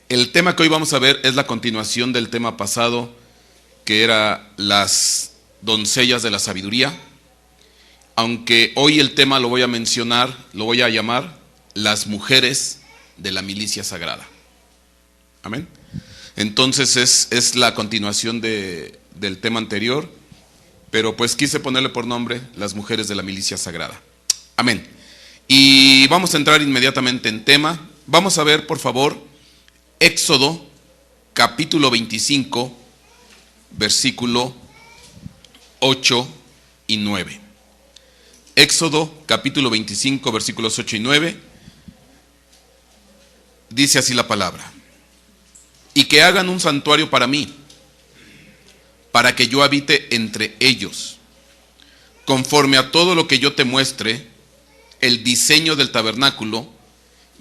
El tema que hoy vamos a ver es la continuación del tema pasado, que era las doncellas de la sabiduría. Aunque hoy el tema lo voy a mencionar, lo voy a llamar las mujeres de la milicia sagrada. Amén. Entonces es la continuación del tema anterior, pero pues quise ponerle por nombre las mujeres de la milicia sagrada. Amén. Y vamos a entrar inmediatamente en tema. Vamos a ver, por favor, Éxodo capítulo 25, versículo 8 y 9. Éxodo capítulo 25, versículos 8 y 9. Dice así la palabra: y que hagan un santuario para mí, para que yo habite entre ellos, conforme a todo lo que yo te muestre, el diseño del tabernáculo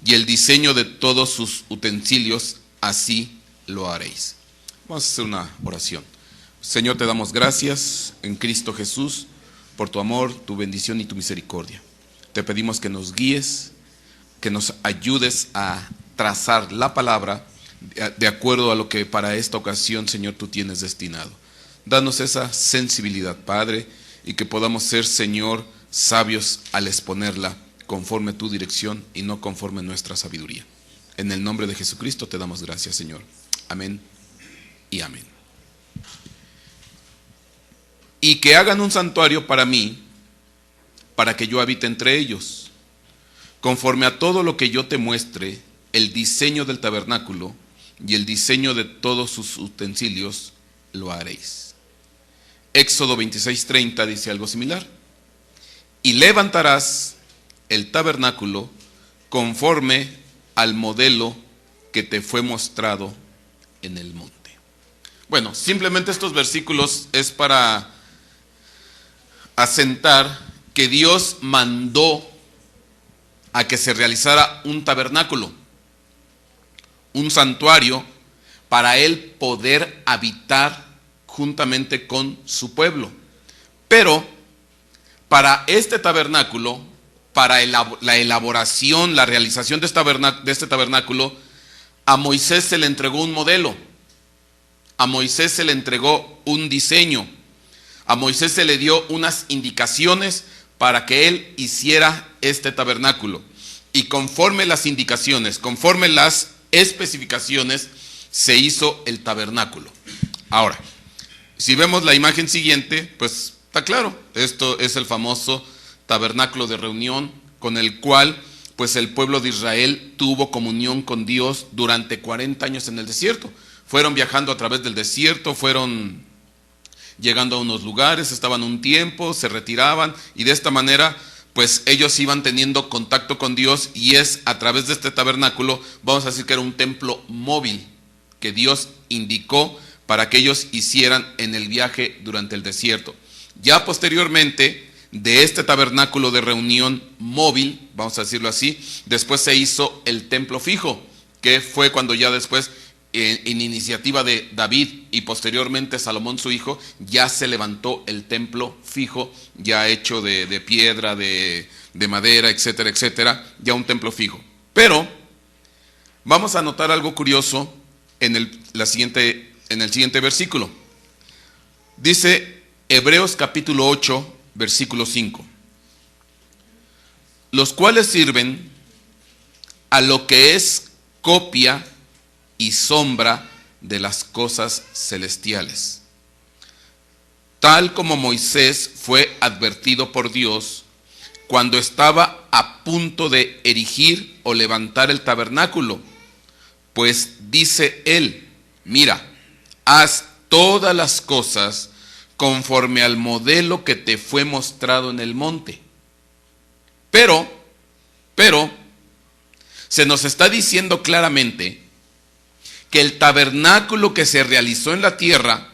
y el diseño de todos sus utensilios, así lo haréis. Vamos a hacer una oración. Señor, te damos gracias en Cristo Jesús por tu amor, tu bendición y tu misericordia. Te pedimos que nos guíes, que nos ayudes a trazar la palabra de acuerdo a lo que para esta ocasión, Señor, tú tienes destinado. Danos esa sensibilidad, Padre, y que podamos ser, Señor, sabios al exponerla conforme tu dirección y no conforme nuestra sabiduría. En el nombre de Jesucristo te damos gracias, Señor. Amén y amén. Y que hagan un santuario para mí, para que yo habite entre ellos, conforme a todo lo que yo te muestre, el diseño del tabernáculo y el diseño de todos sus utensilios, lo haréis. Éxodo 26:30 dice algo similar: y levantarás el tabernáculo conforme al modelo que te fue mostrado en el monte. Bueno, simplemente estos versículos es para asentar que Dios mandó a que se realizara un tabernáculo, un santuario, para él poder habitar juntamente con su pueblo. Pero para este tabernáculo, para la elaboración, la realización de este tabernáculo, a Moisés se le entregó un modelo, a Moisés se le entregó un diseño, a Moisés se le dio unas indicaciones para que él hiciera este tabernáculo. Y conforme las indicaciones, conforme las especificaciones, se hizo el tabernáculo. Ahora, si vemos la imagen siguiente, pues está claro, esto es el famoso tabernáculo de reunión con el cual pues el pueblo de Israel tuvo comunión con Dios durante 40 años en el desierto. Fueron viajando a través del desierto, fueron llegando a unos lugares, estaban un tiempo, se retiraban y de esta manera pues ellos iban teniendo contacto con Dios, y es a través de este tabernáculo, vamos a decir que era un templo móvil que Dios indicó para que ellos hicieran en el viaje durante el desierto. Ya posteriormente de este tabernáculo de reunión móvil, vamos a decirlo así, después se hizo el templo fijo, que fue cuando ya después en iniciativa de David y posteriormente Salomón su hijo, ya se levantó el templo fijo, ya hecho de piedra, de madera, etcétera, etcétera, ya un templo fijo. Pero vamos a notar algo curioso en el siguiente versículo. Dice Hebreos capítulo 8, versículo 5: los cuales sirven a lo que es copia y sombra de las cosas celestiales, tal como Moisés fue advertido por Dios cuando estaba a punto de erigir o levantar el tabernáculo, pues dice él: mira, haz todas las cosas conforme al modelo que te fue mostrado en el monte. Pero se nos está diciendo claramente que el tabernáculo que se realizó en la tierra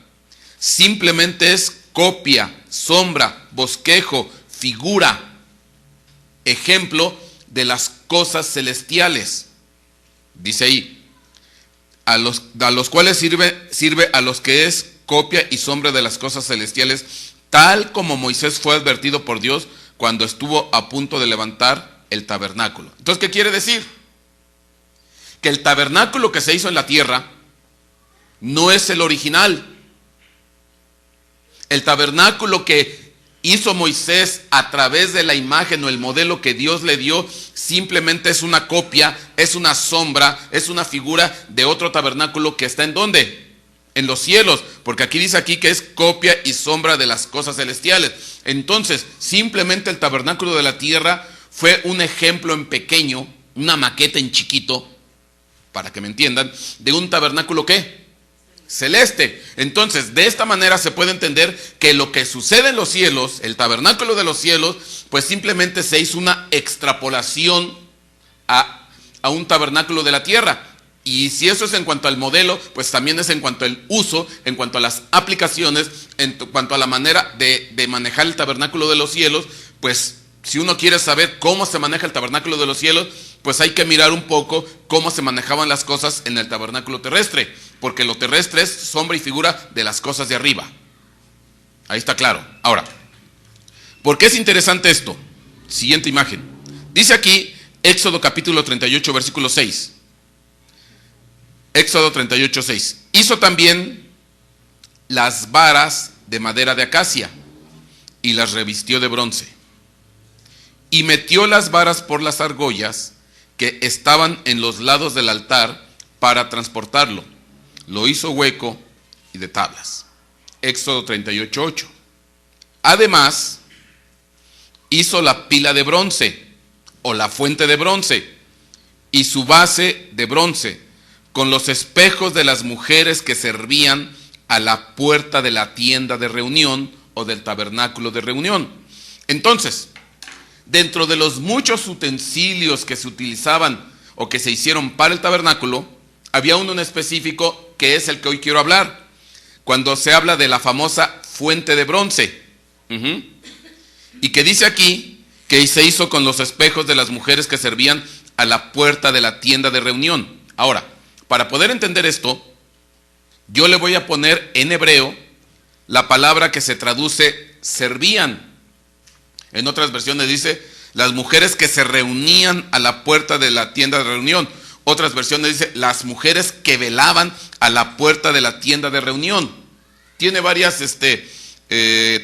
simplemente es copia, sombra, bosquejo, figura, ejemplo de las cosas celestiales. Dice ahí, a los cuales sirve a los que es copia y sombra de las cosas celestiales, tal como Moisés fue advertido por Dios cuando estuvo a punto de levantar el tabernáculo. Entonces, ¿qué quiere decir? que el tabernáculo que se hizo en la tierra no es el original. El tabernáculo que hizo Moisés a través de la imagen o el modelo que Dios le dio simplemente es una copia, es una sombra, es una figura de otro tabernáculo que está ¿en dónde? En los cielos, porque aquí dice aquí que es copia y sombra de las cosas celestiales. Entonces, simplemente el tabernáculo de la tierra fue un ejemplo en pequeño, una maqueta en chiquito, para que me entiendan, de un tabernáculo ¿qué? Celeste. Entonces, de esta manera se puede entender que lo que sucede en los cielos, el tabernáculo de los cielos, pues simplemente se hizo una extrapolación a un tabernáculo de la tierra. Y si eso es en cuanto al modelo, pues también es en cuanto al uso, en cuanto a las aplicaciones, en cuanto a la manera de manejar el tabernáculo de los cielos. Pues si uno quiere saber cómo se maneja el tabernáculo de los cielos, pues hay que mirar un poco cómo se manejaban las cosas en el tabernáculo terrestre, porque lo terrestre es sombra y figura de las cosas de arriba. Ahí está claro. Ahora, ¿por qué es interesante esto? Siguiente imagen. Dice aquí Éxodo capítulo 38, versículo 6. Éxodo 38, 6. Hizo también las varas de madera de acacia y las revistió de bronce. Y metió las varas por las argollas que estaban en los lados del altar para transportarlo. Lo hizo hueco y de tablas. Éxodo 38, 8. Además, hizo la pila de bronce o la fuente de bronce y su base de bronce, con los espejos de las mujeres que servían a la puerta de la tienda de reunión o del tabernáculo de reunión. Entonces, dentro de los muchos utensilios que se utilizaban o que se hicieron para el tabernáculo, había uno en específico que es el que hoy quiero hablar, cuando se habla de la famosa fuente de bronce. Y que dice aquí que se hizo con los espejos de las mujeres que servían a la puerta de la tienda de reunión. Ahora, para poder entender esto, yo le voy a poner en hebreo la palabra que se traduce servían. En otras versiones dice las mujeres que se reunían a la puerta de la tienda de reunión. Otras versiones dice las mujeres que velaban a la puerta de la tienda de reunión. Tiene varias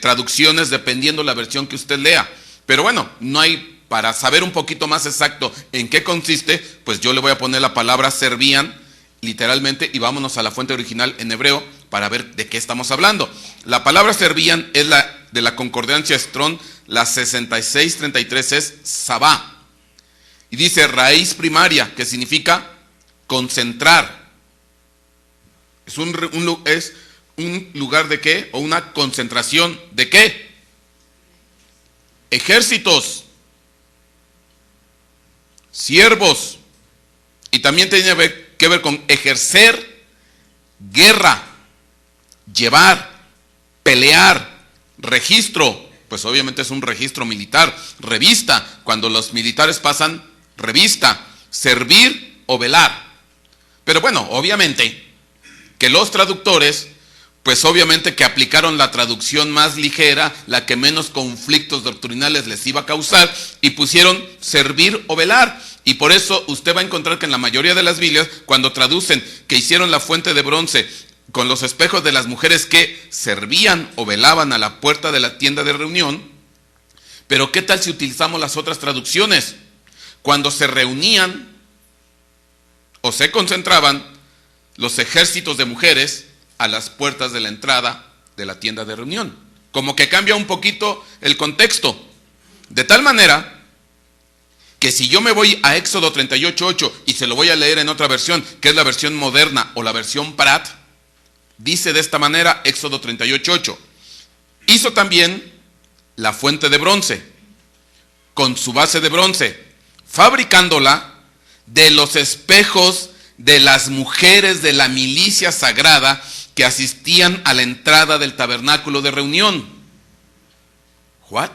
traducciones dependiendo la versión que usted lea. Pero bueno, no hay, para saber un poquito más exacto en qué consiste, pues yo le voy a poner la palabra servían literalmente y vámonos a la fuente original en hebreo para ver de qué estamos hablando. La palabra servían es la de la concordancia Strong, la 6633 es sabá. Y dice raíz primaria, que significa concentrar. Es un lugar de qué, o una concentración de qué. Ejércitos, siervos, y también tiene que ver con ejercer guerra, llevar, pelear, registro, pues obviamente es un registro militar, revista, cuando los militares pasan revista, servir o velar. Pero bueno, obviamente que los traductores, pues obviamente que aplicaron la traducción más ligera, la que menos conflictos doctrinales les iba a causar, y pusieron servir o velar. Y por eso usted va a encontrar que en la mayoría de las Biblias, cuando traducen que hicieron la fuente de bronce con los espejos de las mujeres que servían o velaban a la puerta de la tienda de reunión, pero ¿qué tal si utilizamos las otras traducciones? Cuando se reunían o se concentraban los ejércitos de mujeres a las puertas de la entrada de la tienda de reunión. Como que cambia un poquito el contexto. De tal manera que si yo me voy a Éxodo 38:8 y se lo voy a leer en otra versión, que es la versión moderna o la versión Prat, dice de esta manera Éxodo 38:8. Hizo también la fuente de bronce con su base de bronce, fabricándola de los espejos de las mujeres de la milicia sagrada que asistían a la entrada del tabernáculo de reunión. ¿What?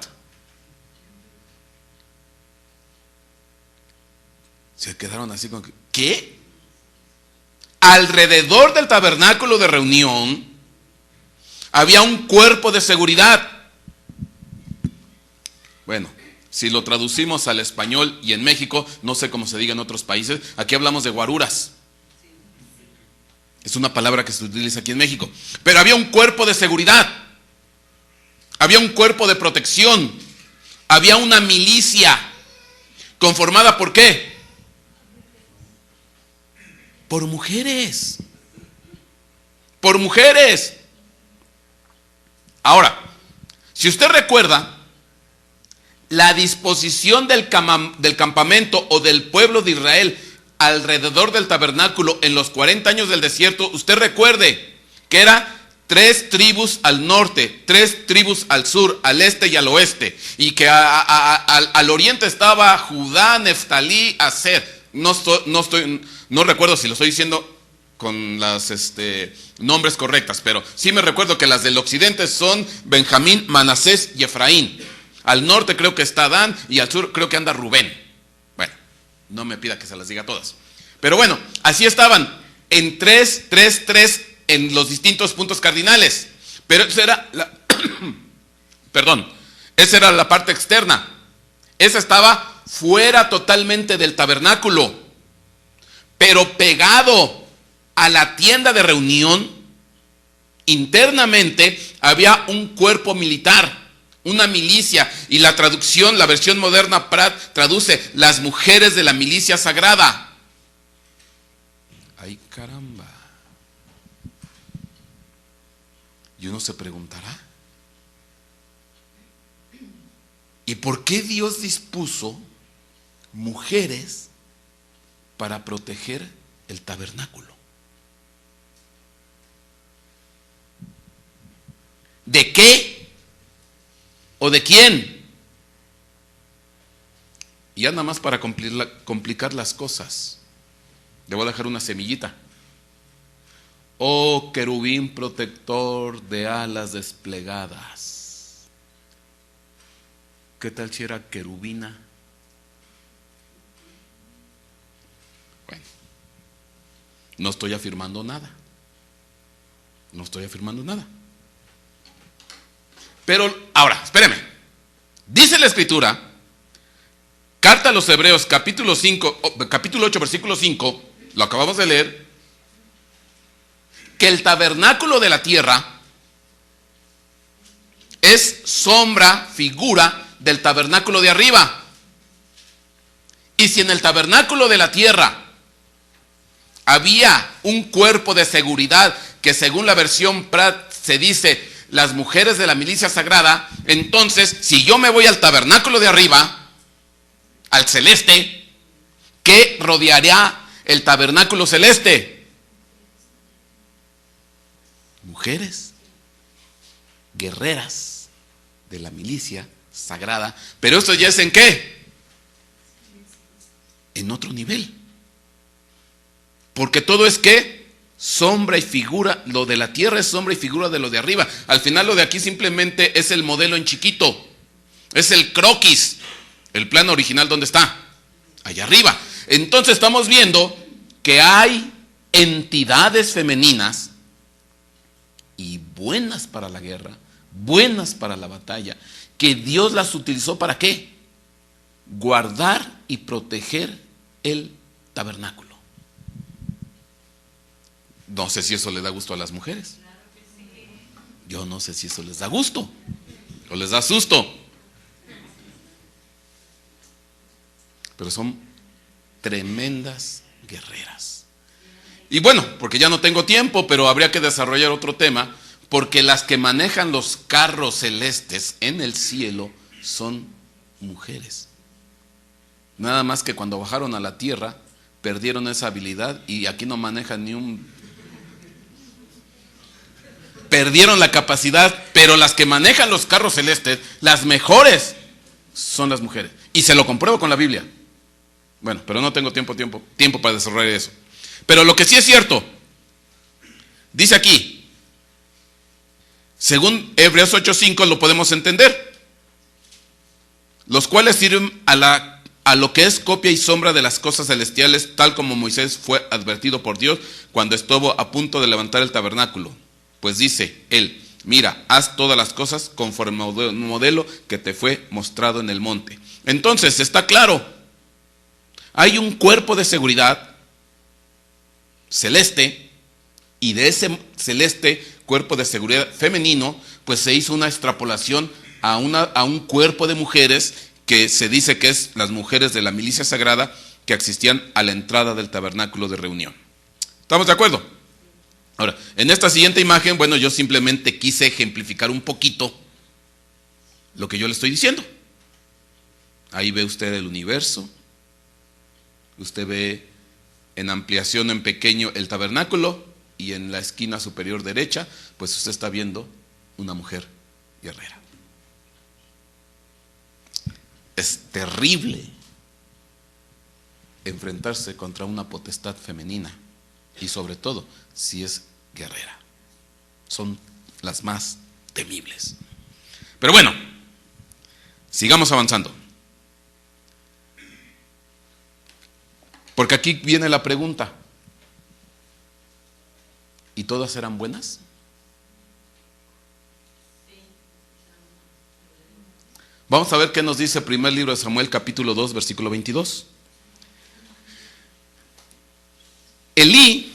Se quedaron así con ¿qué? Alrededor del tabernáculo de reunión había un cuerpo de seguridad. Bueno, Si lo traducimos al español y en México, no sé cómo se diga en otros países, aquí hablamos de guaruras. Es una palabra que se utiliza aquí en México. Pero había un cuerpo de seguridad, había un cuerpo de protección, había una milicia conformada ¿por qué? Por mujeres. Por mujeres. Ahora, si usted recuerda, la disposición del campamento o del pueblo de Israel alrededor del tabernáculo en los 40 años del desierto, usted recuerde que era 3 tribus al norte, 3 tribus al sur, al este y al oeste, y que al oriente estaba Judá, Neftalí, Aser. No recuerdo si lo estoy diciendo con las nombres correctas, pero sí me recuerdo que las del occidente son Benjamín, Manasés y Efraín. Al norte creo que está Dan y al sur creo que anda Rubén. Bueno, no me pida que se las diga todas. Pero bueno, así estaban en 3 en los distintos puntos cardinales. Pero esa era esa era la parte externa. Esa estaba fuera totalmente del tabernáculo, pero pegado a la tienda de reunión, internamente había un cuerpo militar, una milicia, y la traducción, la versión moderna Pratt traduce las mujeres de la milicia sagrada. ¡Ay, caramba! Y uno se preguntará, ¿y por qué Dios dispuso mujeres para proteger el tabernáculo? ¿De qué? ¿O de quién? Y ya nada más para complicar las cosas, le voy a dejar una semillita. Oh querubín protector de alas desplegadas. ¿Qué tal si era querubina? Bueno, no estoy afirmando nada. No estoy afirmando nada. Pero ahora, espéreme. Dice la Escritura, carta a los Hebreos, capítulo 8, versículo 5, lo acabamos de leer, que el tabernáculo de la tierra es sombra, figura del tabernáculo de arriba. Y si en el tabernáculo de la tierra había un cuerpo de seguridad que según la versión Pratt se dice las mujeres de la milicia sagrada, entonces si yo me voy al tabernáculo de arriba, al celeste, ¿qué rodearía el tabernáculo celeste? Mujeres, guerreras de la milicia sagrada. Pero esto ya es ¿en qué? En otro nivel. Porque todo es ¿qué? Sombra y figura. Lo de la tierra es sombra y figura de lo de arriba. Al final lo de aquí simplemente es el modelo en chiquito. Es el croquis. El plano original, ¿dónde está? Allá arriba. Entonces estamos viendo que hay entidades femeninas y buenas para la guerra, buenas para la batalla, que Dios las utilizó ¿para qué? Guardar y proteger el tabernáculo. No sé si eso le da gusto a las mujeres. Yo no sé si eso les da gusto o les da susto. Pero son tremendas guerreras. Y bueno, porque ya no tengo tiempo, pero habría que desarrollar otro tema, porque las que manejan los carros celestes en el cielo son mujeres. Nada más que cuando bajaron a la tierra perdieron esa habilidad y aquí no manejan ni un... Perdieron la capacidad, pero las que manejan los carros celestes, las mejores, son las mujeres. Y se lo compruebo con la Biblia. Bueno, pero no tengo tiempo para desarrollar eso. Pero lo que sí es cierto, dice aquí, según Hebreos 8:5 lo podemos entender, los cuales sirven a lo que es copia y sombra de las cosas celestiales, tal como Moisés fue advertido por Dios cuando estuvo a punto de levantar el tabernáculo. Pues dice él, Mira, haz todas las cosas conforme al modelo que te fue mostrado en el monte. Entonces, está claro, hay un cuerpo de seguridad celeste, y de ese celeste cuerpo de seguridad femenino, pues se hizo una extrapolación a un cuerpo de mujeres que se dice que es las mujeres de la milicia sagrada que existían a la entrada del tabernáculo de reunión. ¿Estamos de acuerdo? Ahora, en esta siguiente imagen, bueno, yo simplemente quise ejemplificar un poquito lo que yo le estoy diciendo. Ahí ve usted el universo, usted ve en ampliación en pequeño el tabernáculo, y en la esquina superior derecha, pues usted está viendo una mujer guerrera. Es terrible enfrentarse contra una potestad femenina, y sobre todo si es guerrera. Son las más temibles. Pero bueno, sigamos avanzando. Porque aquí viene la pregunta: ¿y todas eran buenas? Vamos a ver qué nos dice el primer libro de Samuel, capítulo 2, versículo 22. Elí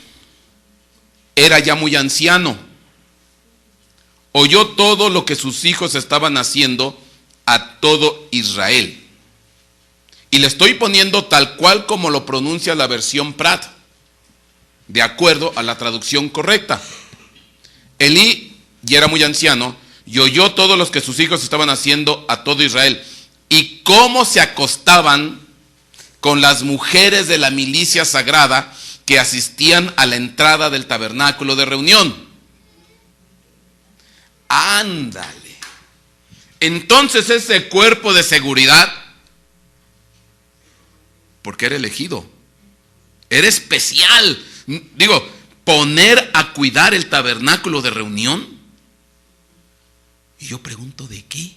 era ya muy anciano, oyó todo lo que sus hijos estaban haciendo a todo Israel. Y le estoy poniendo tal cual como lo pronuncia la versión Prat, de acuerdo a la traducción correcta. Elí ya era muy anciano y oyó todo lo que sus hijos estaban haciendo a todo Israel, y cómo se acostaban con las mujeres de la milicia sagrada que asistían a la entrada del tabernáculo de reunión. Ándale. Entonces ese cuerpo de seguridad, porque era elegido, era especial. Digo, poner a cuidar el tabernáculo de reunión. Y yo pregunto, ¿de qué?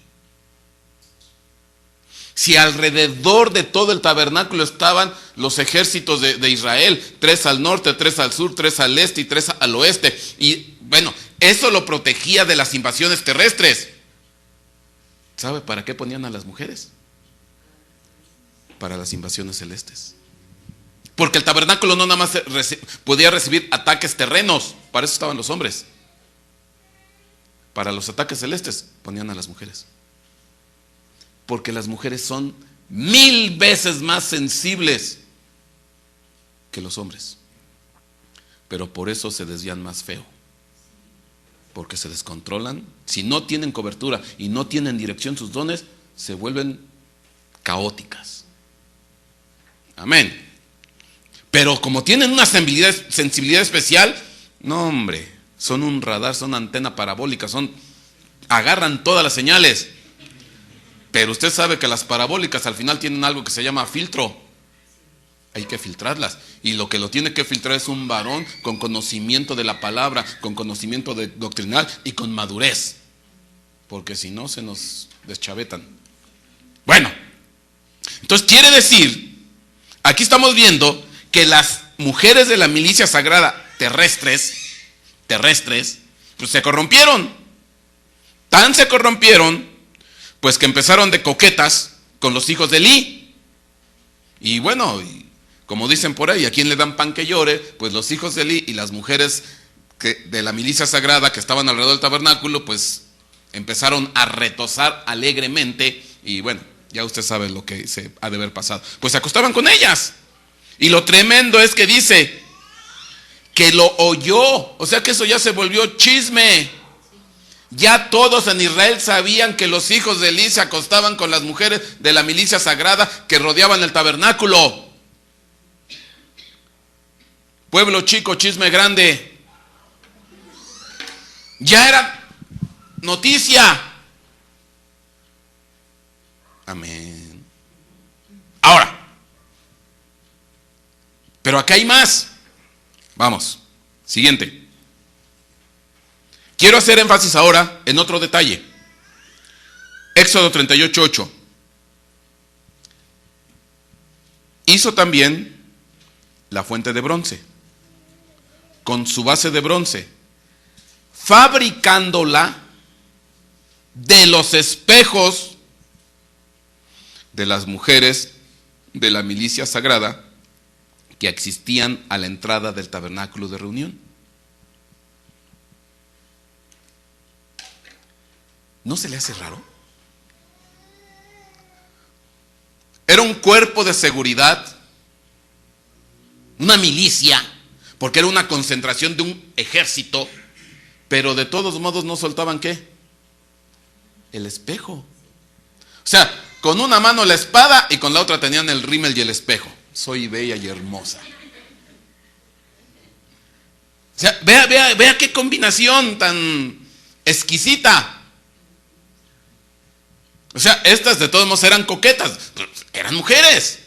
Si alrededor de todo el tabernáculo estaban los ejércitos de Israel, 3 al norte, 3 al sur, 3 al este y 3 al oeste. Y bueno, eso lo protegía de las invasiones terrestres. ¿Sabe para qué ponían a las mujeres? Para las invasiones celestes. Porque el tabernáculo no nada más podía recibir ataques terrenos, para eso estaban los hombres. Para los ataques celestes ponían a las mujeres. Porque las mujeres son 1000 veces más sensibles que los hombres. Pero por eso se desvían más feo. Porque se descontrolan. Si no tienen cobertura y no tienen dirección sus dones, se vuelven caóticas. Amén. Pero como tienen una sensibilidad especial, no hombre, son un radar, son antena parabólica, agarran todas las señales. Pero usted sabe que las parabólicas al final tienen algo que se llama filtro. Hay que filtrarlas. Y lo que lo tiene que filtrar es un varón con conocimiento de la palabra, con conocimiento doctrinal y con madurez. Porque si no se nos deschavetan. Pues quiere decir, aquí estamos viendo que las mujeres de la milicia sagrada terrestres, pues se corrompieron. Tan se corrompieron, pues que empezaron de coquetas con los hijos de Elí. Y bueno, como dicen por ahí, ¿a quién le dan pan que llore? Pues los hijos de Elí y las mujeres de la milicia sagrada que estaban alrededor del tabernáculo, pues empezaron a retozar alegremente. Y bueno, ya usted sabe lo que se ha de haber pasado. Pues se acostaban con ellas. Y lo tremendo es que dice que lo oyó. O sea que eso ya se volvió chisme. Ya todos en Israel sabían que los hijos de Elí se acostaban con las mujeres de la milicia sagrada que rodeaban el tabernáculo. Pueblo chico, chisme grande. Ya era noticia. Amén. Ahora, pero acá hay más. Vamos, siguiente. Quiero hacer énfasis ahora en otro detalle. Éxodo 38:8. Hizo también la fuente de bronce, con su base de bronce, fabricándola de los espejos de las mujeres de la milicia sagrada que existían a la entrada del tabernáculo de reunión. ¿No se le hace raro? Era un cuerpo de seguridad, una milicia, porque era una concentración de un ejército, pero de todos modos no soltaban ¿qué? El espejo. O sea, con una mano la espada y con la otra tenían el rímel y el espejo. Soy bella y hermosa. O sea, vea qué combinación tan exquisita. O sea, estas de todos modos eran coquetas, eran mujeres.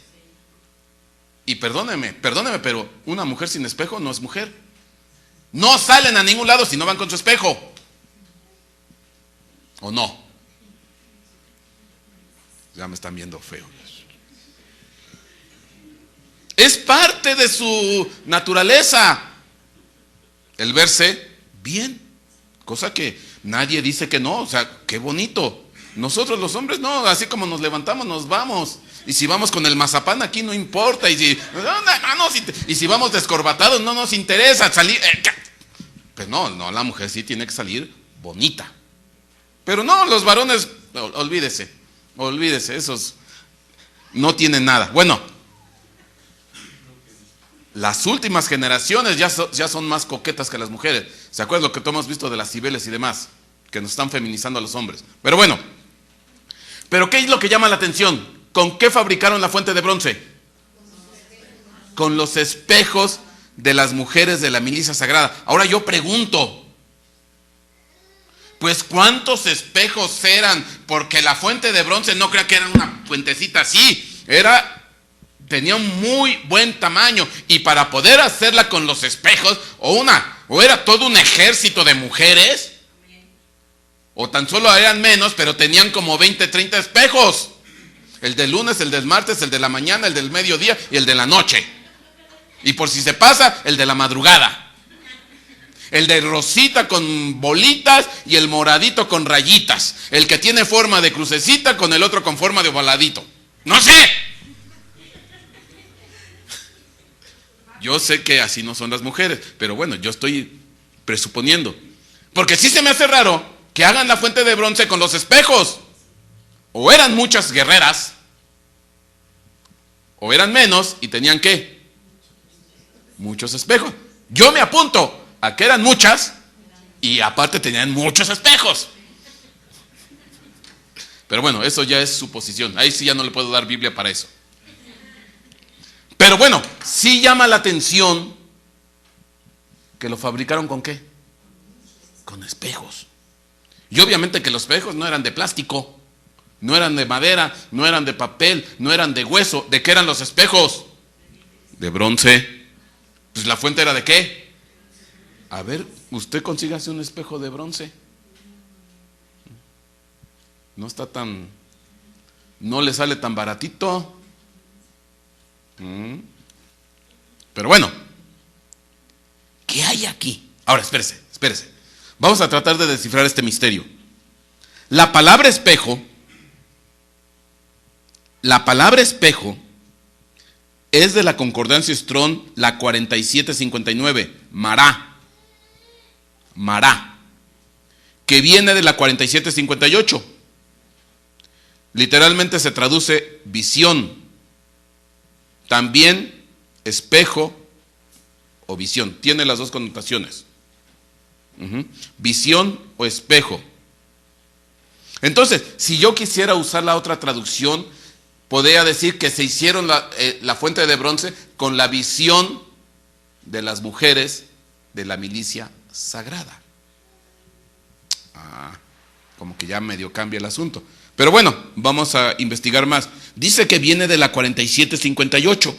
Y perdóneme, pero una mujer sin espejo no es mujer. No salen a ningún lado si no van con su espejo. ¿O no? Ya me están viendo feo. Es parte de su naturaleza el verse bien, cosa que nadie dice que no. O sea, qué bonito. Nosotros los hombres no, así como nos levantamos nos vamos. Y si vamos con el mazapán aquí no importa. Y si vamos descorbatados no nos interesa salir. Pues no, la mujer sí tiene que salir bonita. Pero no, los varones, olvídese, esos no tienen nada. Bueno, las últimas generaciones ya son más coquetas que las mujeres. ¿Se acuerdan lo que todos hemos visto de las Cibeles y demás? Que nos están feminizando a los hombres. Pero bueno, ¿pero qué es lo que llama la atención? ¿Con qué fabricaron la fuente de bronce? Con los espejos de las mujeres de la milicia sagrada. Ahora yo pregunto, pues ¿cuántos espejos eran? Porque la fuente de bronce no crea que era una fuentecita así, tenía un muy buen tamaño, y para poder hacerla con los espejos, o era todo un ejército de mujeres, o tan solo eran menos, pero tenían como 20, 30 espejos. El del lunes, el del martes, el de la mañana, el del mediodía y el de la noche. Y por si se pasa, el de la madrugada. El de rosita con bolitas y el moradito con rayitas. El que tiene forma de crucecita con el otro con forma de ovaladito. ¡No sé! Yo sé que así no son las mujeres, pero bueno, yo estoy presuponiendo. Porque sí se me hace raro que hagan la fuente de bronce con los espejos. O eran muchas guerreras, o eran menos y tenían ¿qué? Muchos espejos. Yo me apunto a que eran muchas y aparte tenían muchos espejos. Pero bueno, eso ya es suposición. Ahí sí ya no le puedo dar Biblia para eso. Pero bueno, sí llama la atención que lo fabricaron ¿con qué? Con espejos. Y obviamente que los espejos no eran de plástico, no eran de madera, no eran de papel, no eran de hueso. ¿De qué eran los espejos? De bronce. Pues la fuente era ¿de qué? A ver, usted consígase un espejo de bronce. No le sale tan baratito. Pero bueno, ¿qué hay aquí? Ahora, espérese. Vamos a tratar de descifrar este misterio. La palabra espejo es de la concordancia Strong, la 4759, mará, que viene de la 4758. Literalmente se traduce visión. También espejo o visión. Tiene las dos connotaciones. Visión o espejo. Entonces, si yo quisiera usar la otra traducción, podría decir que se hicieron la fuente de bronce con la visión de las mujeres de la milicia sagrada. Como que ya medio cambia el asunto. Pero bueno, vamos a investigar más. Dice que viene de la 4758,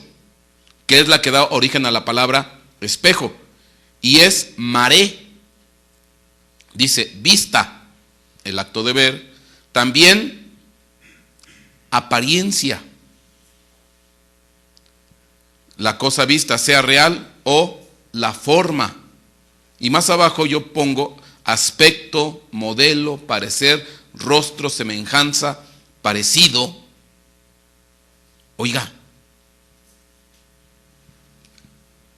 que es la que da origen a la palabra espejo, y es maré. Dice vista, el acto de ver. También apariencia, la cosa vista, sea real o la forma. Y más abajo yo pongo aspecto, modelo, parecer, rostro, semejanza, parecido. Oiga,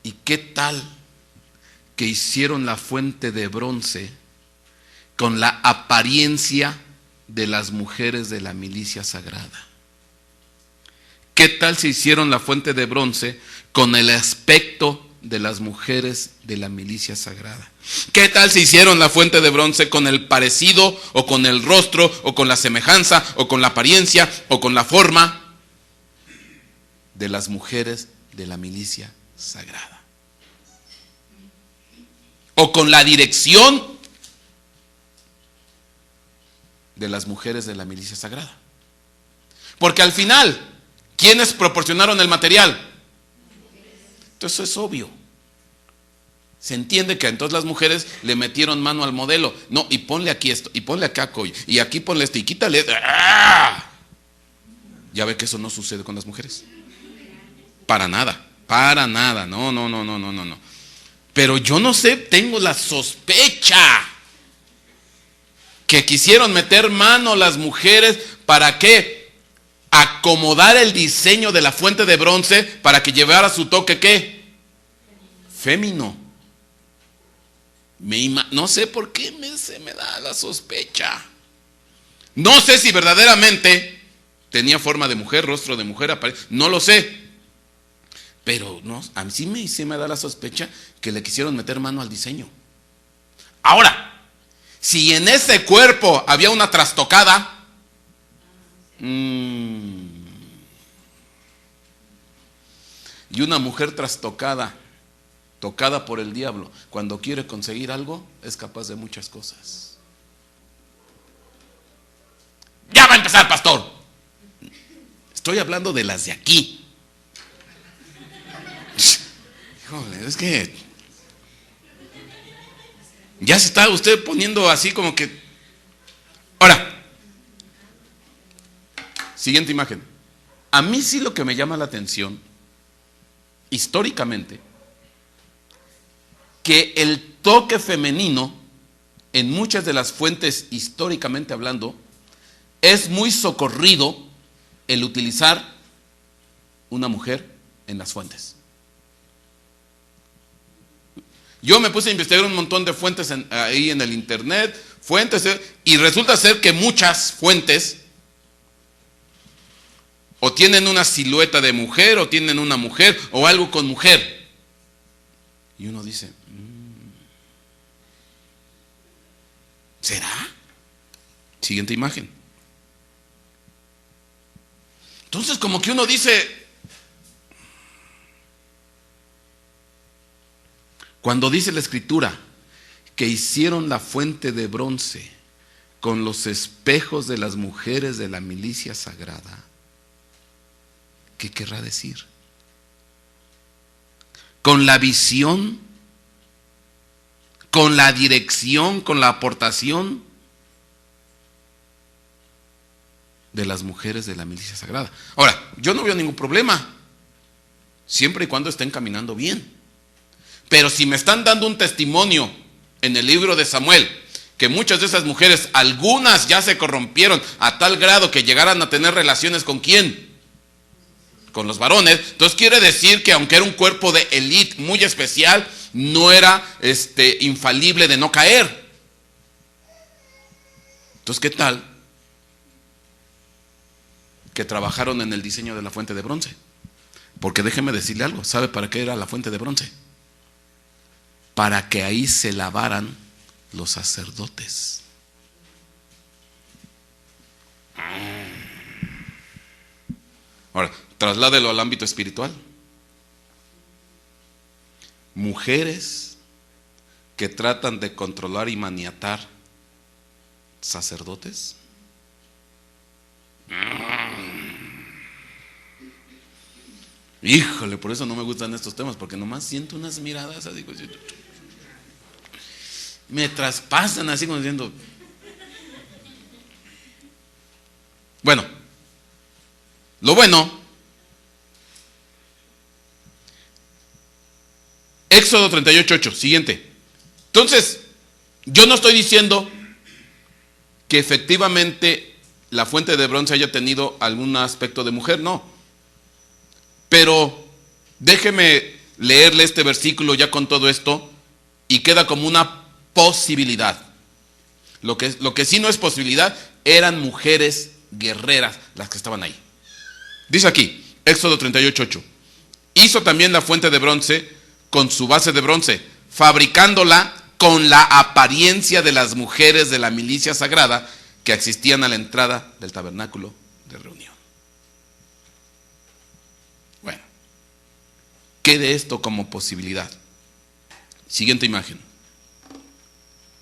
¿y qué tal que hicieron la fuente de bronce con la apariencia de las mujeres de la milicia sagrada? ¿Qué tal si hicieron la fuente de bronce con el aspecto de las mujeres de la milicia sagrada? ¿Qué tal si hicieron la fuente de bronce con el parecido o con el rostro o con la semejanza o con la apariencia o con la forma de las mujeres de la milicia sagrada? O con la dirección de las mujeres de la milicia sagrada. Porque al final, ¿quiénes proporcionaron el material? Entonces es obvio. Se entiende que entonces las mujeres le metieron mano al modelo. No, y ponle aquí esto, y ponle acá, y aquí ponle esto, y quítale. ¡Ah! Ya ve que eso no sucede con las mujeres. Para nada, no. Pero yo no sé, tengo la sospecha que quisieron meter mano las mujeres. ¿Para qué? Acomodar el diseño de la fuente de bronce para que llevara su toque, ¿qué? Fémino. No sé por qué se me da la sospecha. No sé si verdaderamente tenía forma de mujer, rostro de mujer, no lo sé. Pero no, a mí sí me da la sospecha que le quisieron meter mano al diseño. Ahora, si en ese cuerpo había una trastocada, y una mujer trastocada, tocada por el diablo, cuando quiere conseguir algo, es capaz de muchas cosas. Ya va a empezar, pastor. Estoy hablando de las de aquí. Híjole, es que ya se está usted poniendo así como que. Ahora, siguiente imagen. A mí sí lo que me llama la atención, históricamente, que el toque femenino, en muchas de las fuentes históricamente hablando, es muy socorrido el utilizar una mujer en las fuentes. Yo me puse a investigar un montón de fuentes ahí en el internet, y resulta ser que muchas fuentes o tienen una silueta de mujer, o tienen una mujer, o algo con mujer. Y uno dice, ¿será? Siguiente imagen. Entonces como que uno dice, cuando dice la escritura que hicieron la fuente de bronce con los espejos de las mujeres de la milicia sagrada, ¿qué querrá decir? Con la visión, con la dirección, con la aportación de las mujeres de la milicia sagrada. Ahora, yo no veo ningún problema, siempre y cuando estén caminando bien. Pero si me están dando un testimonio en el libro de Samuel, que muchas de esas mujeres, algunas ya se corrompieron a tal grado que llegaran a tener relaciones ¿con quién? Con los varones. Entonces quiere decir que aunque era un cuerpo de élite muy especial, no era infalible de no caer. Entonces, ¿qué tal que trabajaron en el diseño de la fuente de bronce? Porque déjeme decirle algo, ¿sabe para qué era la fuente de bronce? Para que ahí se lavaran los sacerdotes. Ahora, trasládelo al ámbito espiritual. Mujeres que tratan de controlar y maniatar sacerdotes. Híjole, por eso no me gustan estos temas, porque nomás siento unas miradas así, me traspasan así como diciendo. Bueno, lo bueno, Éxodo 38:8, siguiente. Entonces, yo no estoy diciendo que efectivamente la fuente de bronce haya tenido algún aspecto de mujer, no. Pero déjeme leerle este versículo ya con todo esto y queda como una posibilidad. Lo que sí no es posibilidad, eran mujeres guerreras las que estaban ahí. Dice aquí, Éxodo 38:8. Hizo también la fuente de bronce con su base de bronce, fabricándola con la apariencia de las mujeres de la milicia sagrada que existían a la entrada del tabernáculo de reunión. Bueno, quede esto como posibilidad. Siguiente imagen.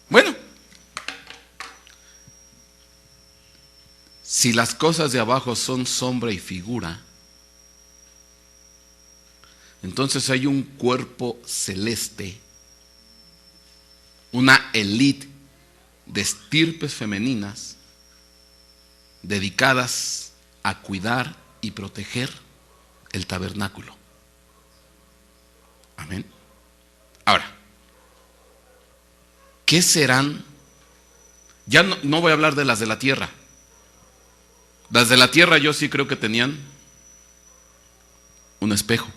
Bueno, si las cosas de abajo son sombra y figura, entonces hay un cuerpo celeste, una élite de estirpes femeninas dedicadas a cuidar y proteger el tabernáculo. Amén. Ahora, ¿qué serán? Ya no voy a hablar de las de la tierra. Las de la tierra yo sí creo que tenían un espejo,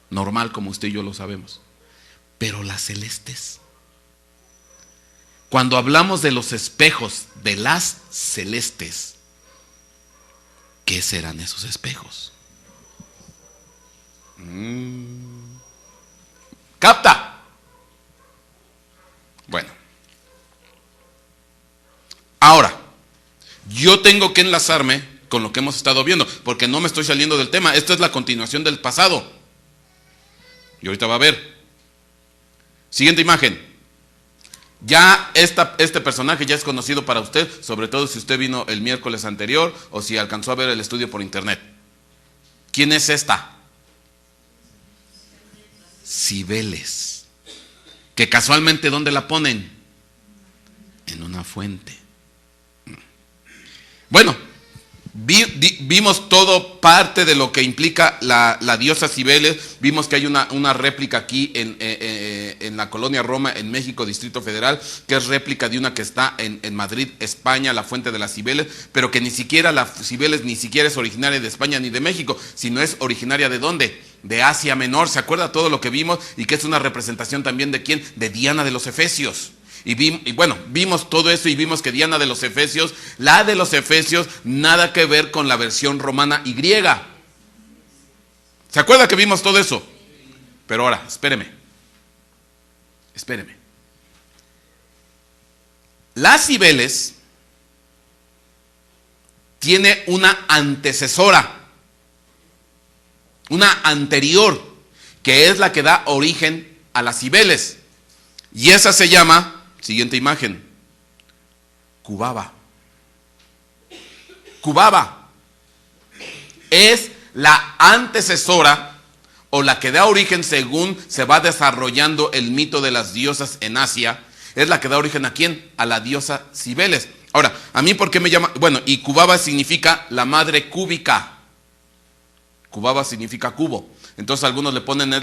normal como usted y yo lo sabemos. Pero las celestes, cuando hablamos de los espejos de las celestes, ¿qué serán esos espejos? ¿Capta? Bueno. Ahora, yo tengo que enlazarme con lo que hemos estado viendo, porque no me estoy saliendo del tema. Esto es la continuación del pasado. Y ahorita va a ver. Siguiente imagen. Ya este personaje ya es conocido para usted, sobre todo si usted vino el miércoles anterior o si alcanzó a ver el estudio por internet. ¿Quién es esta? Cibeles. Que casualmente, ¿dónde la ponen? En una fuente. Bueno, vimos todo parte de lo que implica la diosa Cibeles. Vimos que hay una réplica aquí en la colonia Roma, en México, Distrito Federal, que es réplica de una que está en Madrid, España, la fuente de las Cibeles, pero que ni siquiera la Cibeles ni siquiera es originaria de España ni de México, sino es originaria ¿de dónde? De Asia Menor. ¿Se acuerda todo lo que vimos? Y que es una representación también ¿de quién? De Diana de los Efesios. Y bueno, vimos todo eso y vimos que Diana de los Efesios, la de los Efesios, nada que ver con la versión romana y griega. ¿Se acuerda que vimos todo eso? Pero ahora, espéreme. La Cibeles tiene una antecesora, una anterior, que es la que da origen a las Cibeles. Y esa se llama... Siguiente imagen. Cubaba. Cubaba es la antecesora o la que da origen según se va desarrollando el mito de las diosas en Asia. Es la que da origen ¿a quién? A la diosa Cibeles. Ahora, ¿a mí por qué me llama? Bueno, y Cubaba significa la madre cúbica. Cubaba significa cubo. Entonces algunos le ponen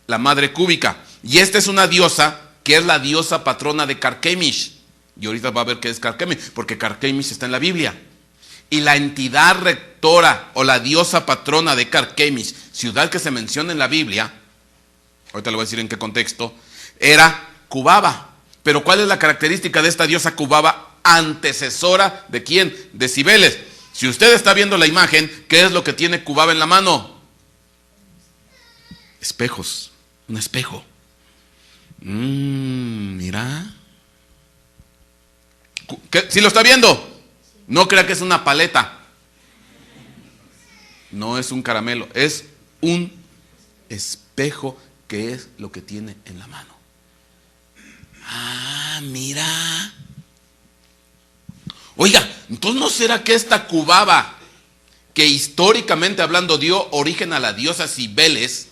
la madre cúbica. Y esta es una diosa que es la diosa patrona de Carquemish. Y ahorita va a ver qué es Carquemish, porque Carquemish está en la Biblia. Y la entidad rectora o la diosa patrona de Carquemish, ciudad que se menciona en la Biblia, ahorita le voy a decir en qué contexto, era Cubaba. Pero ¿cuál es la característica de esta diosa Cubaba, antecesora de quién? De Cibeles. Si usted está viendo la imagen, ¿qué es lo que tiene Cubaba en la mano? Espejos, un espejo. Mira. ¿Sí lo está viendo? No crea que es una paleta. No es un caramelo. Es un espejo que es lo que tiene en la mano. Mira. Oiga, entonces ¿no será que esta Cubaba, que históricamente hablando dio origen a la diosa Cibeles,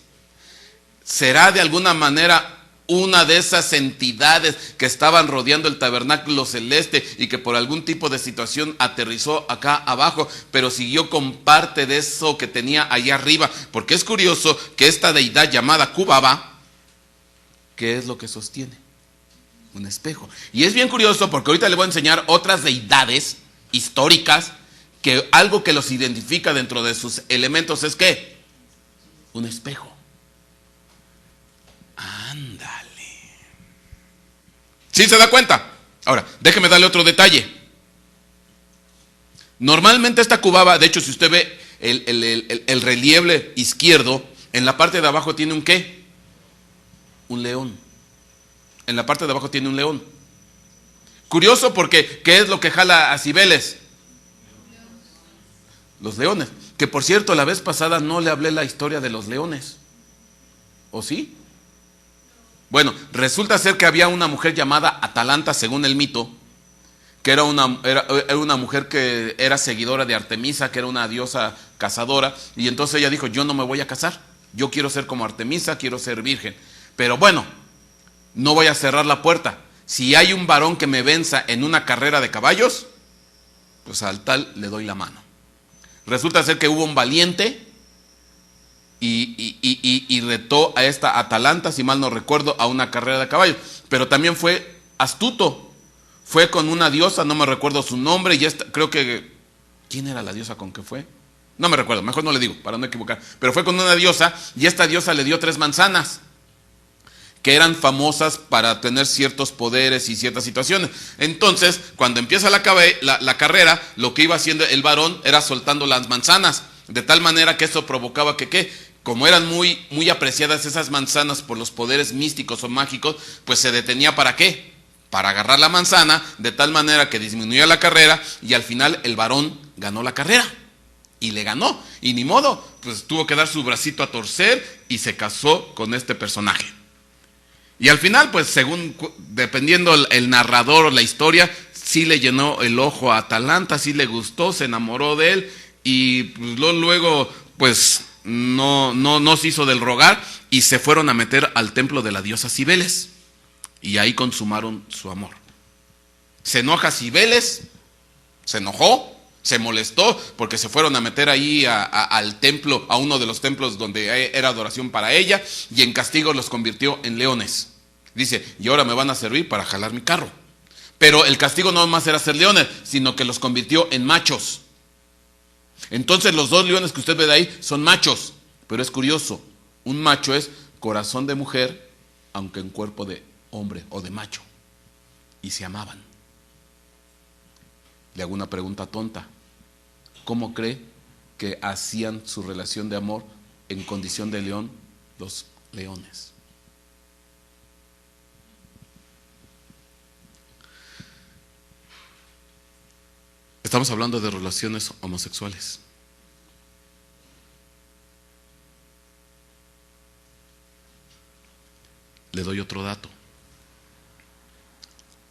será de alguna manera una de esas entidades que estaban rodeando el tabernáculo celeste y que por algún tipo de situación aterrizó acá abajo, pero siguió con parte de eso que tenía allá arriba? Porque es curioso que esta deidad llamada Cubaba, ¿qué es lo que sostiene? Un espejo. Y es bien curioso porque ahorita le voy a enseñar otras deidades históricas que algo que los identifica dentro de sus elementos es ¿qué? Un espejo. Ándale. ¿Sí se da cuenta? Ahora, déjeme darle otro detalle. Normalmente esta cubaba, de hecho si usted ve el relieve izquierdo, en la parte de abajo tiene un ¿qué? Un león. En la parte de abajo tiene un león. Curioso porque ¿qué es lo que jala a Cibeles? Los leones. Que por cierto, la vez pasada no le hablé la historia de los leones. ¿O sí? Bueno, resulta ser que había una mujer llamada Atalanta, según el mito, que era una mujer que era seguidora de Artemisa, que era una diosa cazadora, y entonces ella dijo, yo no me voy a casar, yo quiero ser como Artemisa, quiero ser virgen. Pero bueno, no voy a cerrar la puerta. Si hay un varón que me venza en una carrera de caballos, pues al tal le doy la mano. Resulta ser que hubo un valiente y retó a esta Atalanta, si mal no recuerdo, a una carrera de caballos. Pero también fue astuto. Fue con una diosa, no me recuerdo su nombre, y creo que... ¿Quién era la diosa con que fue? No me recuerdo, mejor no le digo, para no equivocar. Pero fue con una diosa, y esta diosa le dio 3 manzanas. Que eran famosas para tener ciertos poderes y ciertas situaciones. Entonces, cuando empieza la carrera, lo que iba haciendo el varón era soltando las manzanas, de tal manera que eso provocaba que, ¿qué? Como eran muy, muy apreciadas esas manzanas por los poderes místicos o mágicos, pues se detenía ¿para qué? Para agarrar la manzana, de tal manera que disminuía la carrera, y al final el varón ganó la carrera. Y le ganó, y ni modo, pues tuvo que dar su bracito a torcer, y se casó con este personaje. Y al final, pues según, dependiendo el narrador o la historia, sí le llenó el ojo a Atalanta, sí le gustó, se enamoró de él, y pues, luego pues no se hizo del rogar, y se fueron a meter al templo de la diosa Cibeles, y ahí consumaron su amor. Se enoja Cibeles, se enojó, se molestó, porque se fueron a meter ahí al templo, a uno de los templos donde era adoración para ella, y en castigo los convirtió en leones. Dice, y ahora me van a servir para jalar mi carro. Pero el castigo no más era ser leones, sino que los convirtió en machos. Entonces los 2 leones que usted ve de ahí son machos. Pero es curioso, un macho es corazón de mujer, aunque en cuerpo de hombre o de macho. Y se amaban. Le hago una pregunta tonta. ¿Cómo cree que hacían su relación de amor en condición de león los leones? Estamos hablando de relaciones homosexuales. Le doy otro dato.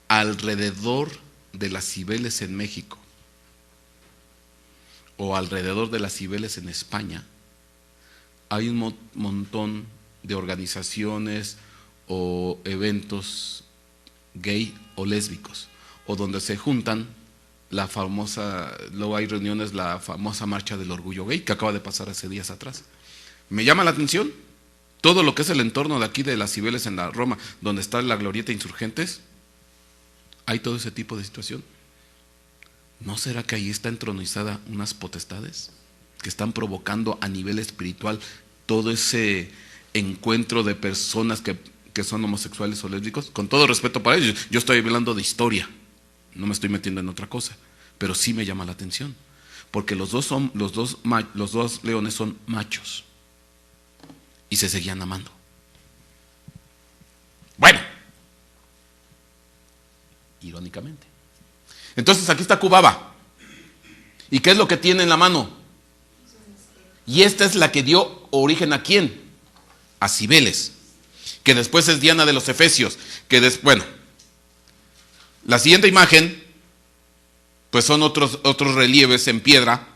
Alrededor de las Cibeles en México o alrededor de las Cibeles en España hay un montón de organizaciones o eventos gay o lésbicos, o donde se juntan la famosa, luego hay reuniones, la famosa marcha del orgullo gay que acaba de pasar hace días atrás. Me llama la atención todo lo que es el entorno de aquí de las Cibeles en la Roma, donde está la glorieta Insurgentes. Hay todo ese tipo de situación. ¿No será que ahí está entronizada unas potestades que están provocando a nivel espiritual todo ese encuentro de personas que son homosexuales o lésbicos? Con todo respeto para ellos, yo estoy hablando de historia, no me estoy metiendo en otra cosa, pero sí me llama la atención, porque los dos leones son machos y se seguían amando. Bueno, irónicamente. Entonces aquí está Cubaba. ¿Y qué es lo que tiene en la mano? Y esta es la que dio origen ¿a quién? A Cibeles, que después es Diana de los Efesios, bueno, la siguiente imagen pues son otros relieves en piedra.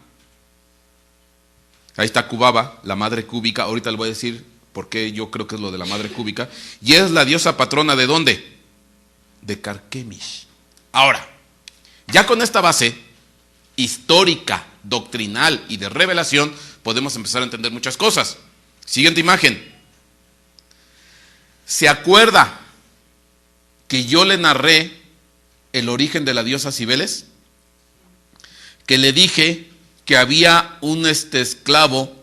Ahí está Cubaba, la madre cúbica. Ahorita le voy a decir por qué yo creo que es lo de la madre cúbica. Y es la diosa patrona ¿de dónde? De Carquemish. Ahora, ya con esta base histórica, doctrinal y de revelación, podemos empezar a entender muchas cosas. Siguiente imagen. ¿Se acuerda que yo le narré el origen de la diosa Cibeles? Que le dije que había un esclavo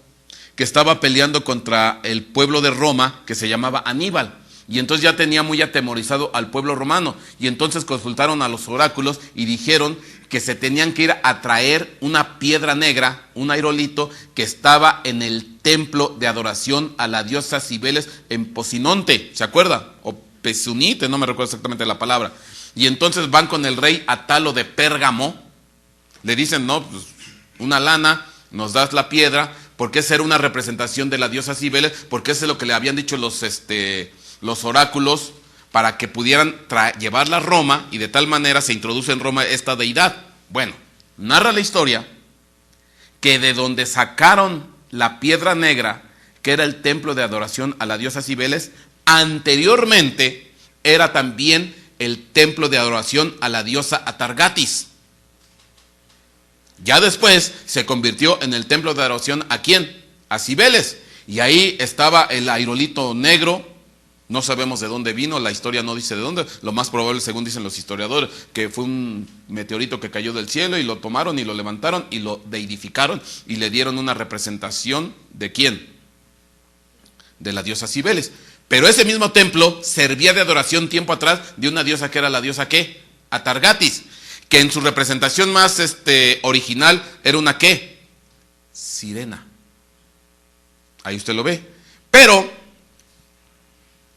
que estaba peleando contra el pueblo de Roma, que se llamaba Aníbal. Y entonces ya tenía muy atemorizado al pueblo romano. Y entonces consultaron a los oráculos y dijeron que se tenían que ir a traer una piedra negra, un airolito, que estaba en el templo de adoración a la diosa Cibeles en Pocinonte, ¿se acuerda? O Pesunite, no me recuerdo exactamente la palabra. Y entonces van con el rey Atalo de Pérgamo, le dicen, no, pues una lana, nos das la piedra, porque esa era una representación de la diosa Cibeles, porque eso es lo que le habían dicho los oráculos, para que pudieran llevarla a Roma, y de tal manera se introduce en Roma esta deidad. Bueno, narra la historia que de donde sacaron la piedra negra, que era el templo de adoración a la diosa Cibeles, anteriormente era también el templo de adoración a la diosa Atargatis. Ya después se convirtió en el templo de adoración ¿a quién? A Cibeles. Y ahí estaba el airolito negro. No sabemos de dónde vino, la historia no dice de dónde. Lo más probable, según dicen los historiadores, que fue un meteorito que cayó del cielo y lo tomaron y lo levantaron y lo deidificaron y le dieron una representación ¿de quién? De la diosa Cibeles. Pero ese mismo templo servía de adoración tiempo atrás de una diosa que era la diosa ¿qué? Atargatis, que en su representación más original era una ¿qué? Sirena. Ahí usted lo ve. Pero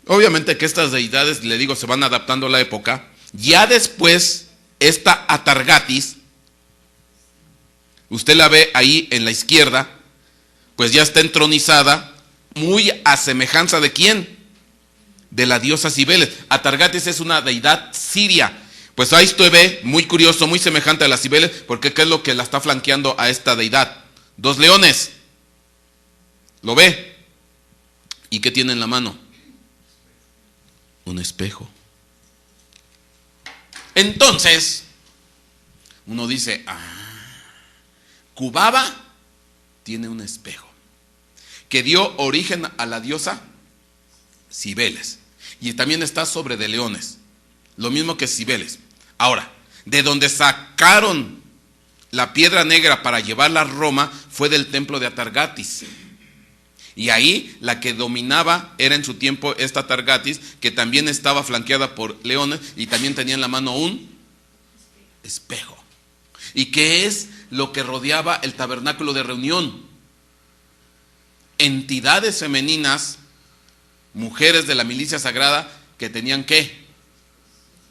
obviamente que estas deidades, le digo, se van adaptando a la época. Ya después, esta Atargatis, usted la ve ahí en la izquierda, pues ya está entronizada, muy a semejanza de ¿quién? De la diosa Cibeles. Atargatis es una deidad siria. Pues ahí usted ve, muy curioso, muy semejante a la Cibeles, porque ¿qué es lo que la está flanqueando a esta deidad? 2 leones. ¿Lo ve? ¿Y qué tiene en la mano? Un espejo. Entonces, uno dice, Cubaba tiene un espejo que dio origen a la diosa Cibeles. Y también está sobre de leones, lo mismo que Cibeles. Ahora, de donde sacaron la piedra negra para llevarla a Roma fue del templo de Atargatis. Y ahí la que dominaba era en su tiempo esta Atargatis, que también estaba flanqueada por leones y también tenía en la mano un espejo. ¿Y qué es lo que rodeaba el tabernáculo de reunión? Entidades femeninas, mujeres de la milicia sagrada, que tenían ¿qué?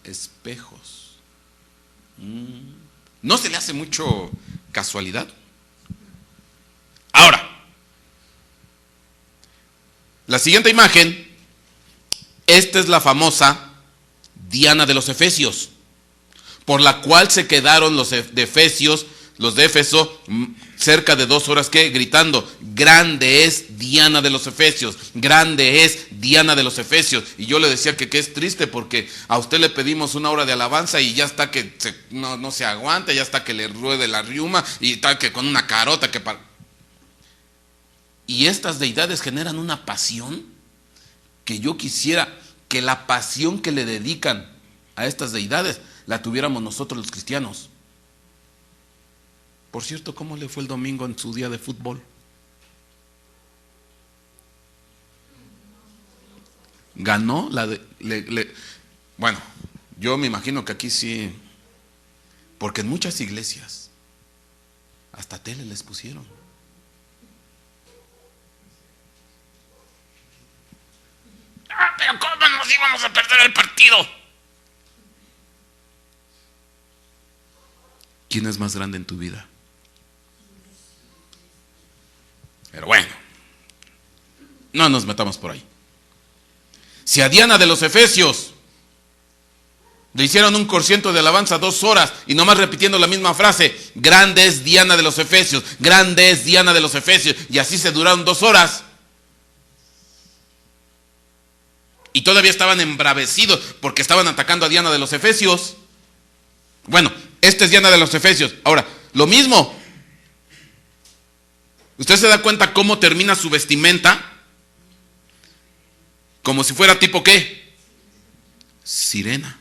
Espejos. ¿No se le hace mucho casualidad? Ahora, la siguiente imagen, esta es la famosa Diana de los Efesios, por la cual se quedaron los de Éfeso, cerca de 2 horas, ¿qué? Gritando, grande es Diana de los Efesios, grande es Diana de los Efesios. Y yo le decía que es triste, porque a usted le pedimos 1 hora de alabanza y ya está que no se aguanta, ya está que le ruede la riuma y está que con una carota que Y estas deidades generan una pasión que yo quisiera que la pasión que le dedican a estas deidades la tuviéramos nosotros los cristianos. Por cierto, ¿cómo le fue el domingo en su día de fútbol? ¿Ganó? Bueno, yo me imagino que aquí sí, porque en muchas iglesias hasta tele les pusieron. Pero ¿cómo nos íbamos a perder el partido? ¿Quién es más grande en tu vida? Pero bueno, no nos metamos por ahí. Si a Diana de los Efesios le hicieron un concierto de alabanza 2 horas y nomás repitiendo la misma frase, grande es Diana de los Efesios, grande es Diana de los Efesios, y así se duraron 2 horas. Y todavía estaban embravecidos porque estaban atacando a Diana de los Efesios. Bueno, esta es Diana de los Efesios. Ahora, lo mismo. ¿Usted se da cuenta cómo termina su vestimenta? Como si fuera tipo ¿qué? sirena.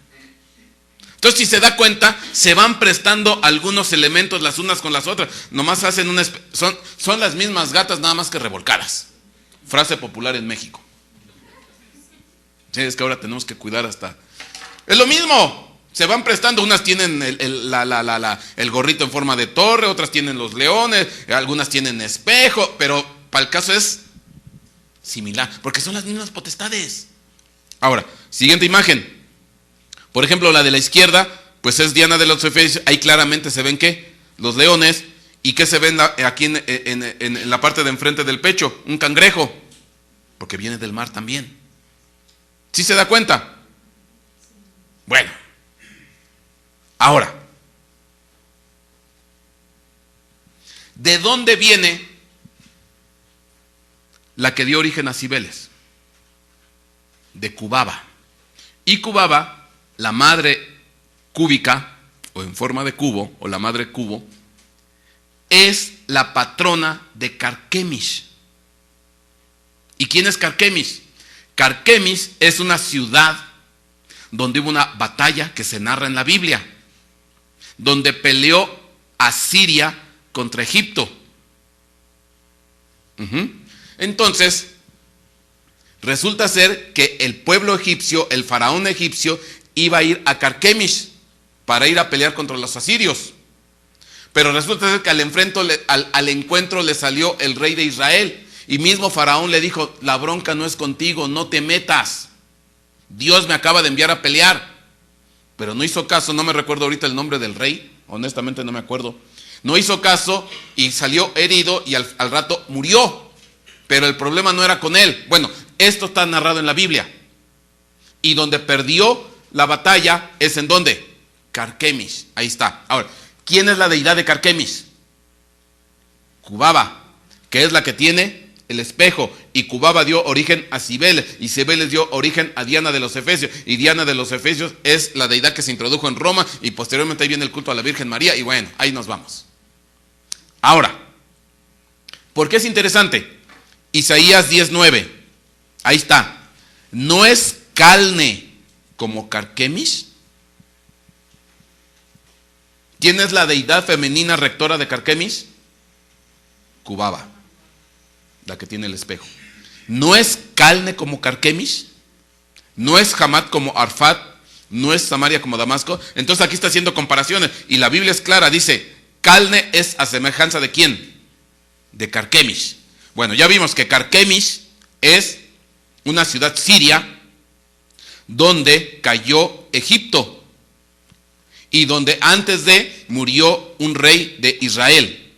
Entonces, si se da cuenta, se van prestando algunos elementos las unas con las otras. Nomás hacen son las mismas gatas, nada más que revolcadas. Frase popular en México. Sí, es que ahora tenemos que cuidar hasta... Es lo mismo. Se van prestando. Unas tienen el gorrito en forma de torre, otras tienen los leones, algunas tienen espejo, pero para el caso es similar, porque son las mismas potestades. Ahora, siguiente imagen. Por ejemplo, la de la izquierda, pues es Diana de los Efesios. Ahí claramente se ven ¿qué? Los leones. ¿Y qué se ven aquí en la parte de enfrente del pecho? Un cangrejo, porque viene del mar también. ¿Sí se da cuenta? Bueno, ahora, ¿de dónde viene la que dio origen a Cibeles? De Cubaba. Y Cubaba, la madre cúbica, o en forma de cubo, o la madre cubo, es la patrona de Carquemis. ¿Y quién es Carquemis? Carquemis es una ciudad donde hubo una batalla que se narra en la Biblia, donde peleó Asiria contra Egipto. Entonces, resulta ser que el pueblo egipcio, el faraón egipcio, iba a ir a Carquemis para ir a pelear contra los asirios. Pero resulta ser que al encuentro le salió el rey de Israel. Y mismo faraón le dijo: la bronca no es contigo, no te metas. Dios me acaba de enviar a pelear. Pero no hizo caso, no me recuerdo ahorita el nombre del rey, honestamente no me acuerdo. No hizo caso y salió herido y al rato murió. Pero el problema no era con él. Bueno, esto está narrado en la Biblia. Y donde perdió la batalla es en ¿dónde? Carquemis. Ahí está. Ahora, ¿quién es la deidad de Carquemis? Cubaba, que es la que tiene el espejo. Y Cubaba dio origen a Cibeles. Y Cibeles dio origen a Diana de los Efesios. Y Diana de los Efesios es la deidad que se introdujo en Roma. Y posteriormente ahí viene el culto a la Virgen María. Y bueno, ahí nos vamos. Ahora, ¿por qué es interesante? Isaías 10:9. Ahí está. ¿No es carne como Carquemis? ¿Quién es la deidad femenina rectora de Carquemis? Cubaba, la que tiene el espejo. ¿No es Calne como Carquemis? ¿No es Hamat como Arfat? ¿No es Samaria como Damasco? Entonces aquí está haciendo comparaciones. Y la Biblia es clara, dice: Calne es a semejanza de ¿quién? De Carquemis. Bueno, ya vimos que Carquemis es una ciudad siria donde cayó Egipto y donde antes de murió un rey de Israel,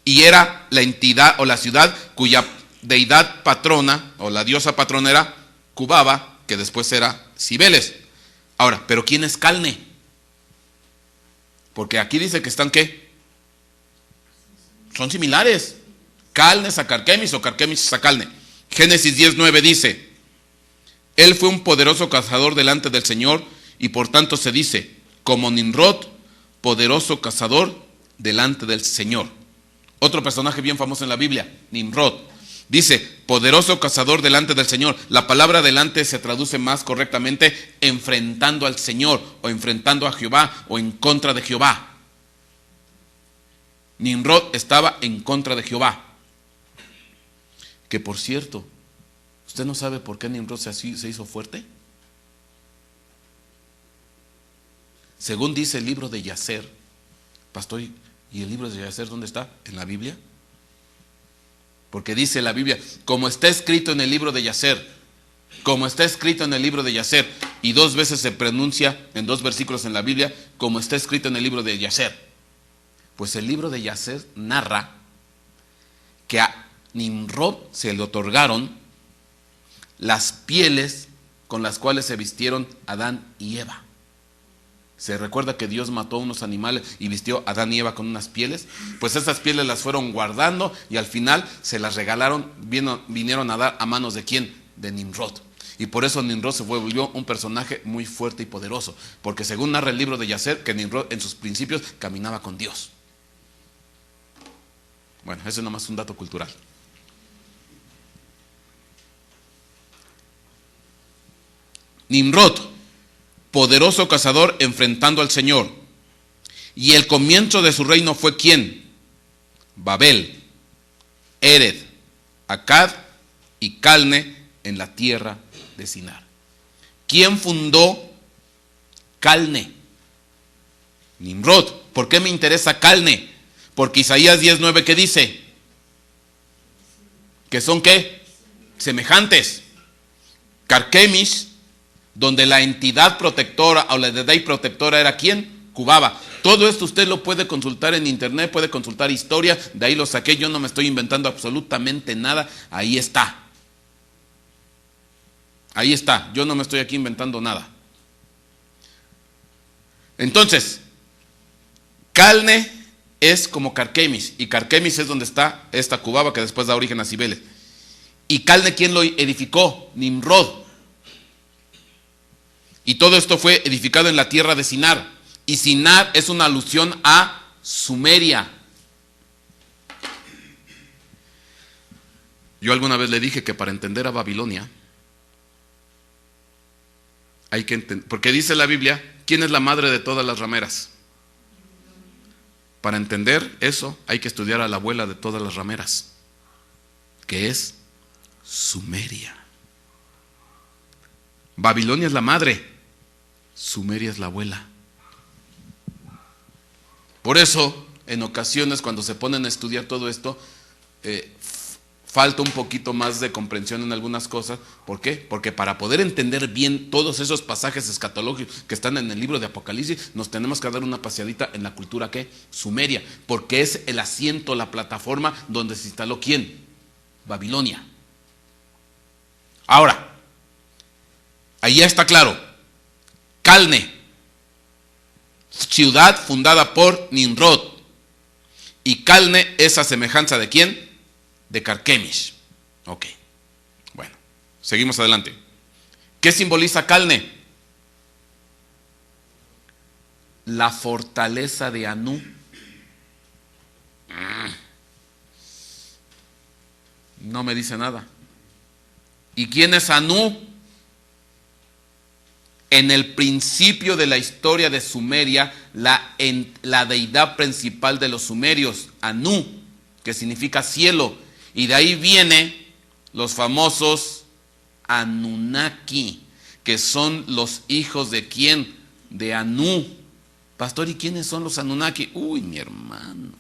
y era la entidad o la ciudad cuya deidad patrona o la diosa patrona era Cubaba, que después era Cibeles. Ahora, ¿pero quién es Calne? Porque aquí dice que están ¿qué? Son similares. Calne es a Carquemis o Carquemis es a Calne. Génesis 10:9 dice: él fue un poderoso cazador delante del Señor, y por tanto se dice, como Nimrod, poderoso cazador delante del Señor. Otro personaje bien famoso en la Biblia, Nimrod. Dice, poderoso cazador delante del Señor. La palabra delante se traduce más correctamente enfrentando al Señor, o enfrentando a Jehová, o en contra de Jehová. Nimrod estaba en contra de Jehová. Que por cierto, ¿usted no sabe por qué Nimrod se hizo fuerte? Según dice el libro de Yacer, pastor, ¿y el libro de Yacer dónde está? ¿En la Biblia? Porque dice la Biblia, como está escrito en el libro de Yacer, como está escrito en el libro de Yacer, y 2 veces se pronuncia en 2 versículos en la Biblia, como está escrito en el libro de Yacer. Pues el libro de Yacer narra que a Nimrod se le otorgaron las pieles con las cuales se vistieron Adán y Eva. Se recuerda que Dios mató a unos animales y vistió a Adán y Eva con unas pieles. Pues esas pieles las fueron guardando y al final se las regalaron, vinieron a dar a manos de ¿quién? De Nimrod. Y por eso Nimrod se volvió un personaje muy fuerte y poderoso, porque según narra el libro de Yacer, que Nimrod en sus principios caminaba con Dios. Bueno, ese es nomás un dato cultural. Nimrod poderoso cazador enfrentando al Señor. Y el comienzo de su reino fue ¿quién? Babel, Ered, Accad y Calne en la tierra de Sinar. ¿Quién fundó Calne? Nimrod. ¿Por qué me interesa Calne? Porque Isaías 10:9, ¿qué dice? ¿Que son qué? Semejantes. Carquemis, donde la entidad protectora o la deidad protectora era ¿quién? Cubaba. Todo esto usted lo puede consultar en internet, puede consultar historia, de ahí lo saqué, yo no me estoy inventando absolutamente nada, ahí está. Ahí está, yo no me estoy aquí inventando nada. Entonces, Calne es como Carquemis, y Carquemis es donde está esta Cubaba que después da origen a Cibeles. ¿Y Calne quién lo edificó? Nimrod. Y todo esto fue edificado en la tierra de Sinar. Y Sinar es una alusión a Sumeria. Yo alguna vez le dije que para entender a Babilonia hay que entender, porque dice la Biblia, ¿quién es la madre de todas las rameras? Para entender eso hay que estudiar a la abuela de todas las rameras, que es Sumeria. Babilonia es la madre, Sumeria es la abuela. Por eso, en ocasiones cuando se ponen a estudiar todo esto, falta un poquito más de comprensión en algunas cosas. ¿Por qué? Porque para poder entender bien todos esos pasajes escatológicos que están en el libro de Apocalipsis, nos tenemos que dar una paseadita en la cultura ¿qué? Sumeria, porque es el asiento, la plataforma donde se instaló ¿quién? Babilonia. Ahora, ahí ya está claro. Calne, ciudad fundada por Nimrod. Y Calne es a semejanza de ¿quién? De Carquemis. Ok. Bueno, seguimos adelante. ¿Qué simboliza Calne? La fortaleza de Anú. No me dice nada. ¿Y quién es Anú? En el principio de la historia de Sumeria, la deidad principal de los sumerios, Anú, que significa cielo. Y de ahí viene los famosos Anunnaki, que son los hijos de ¿quién? De Anú. Pastor, ¿y quiénes son los Anunnaki? Uy, mi hermano.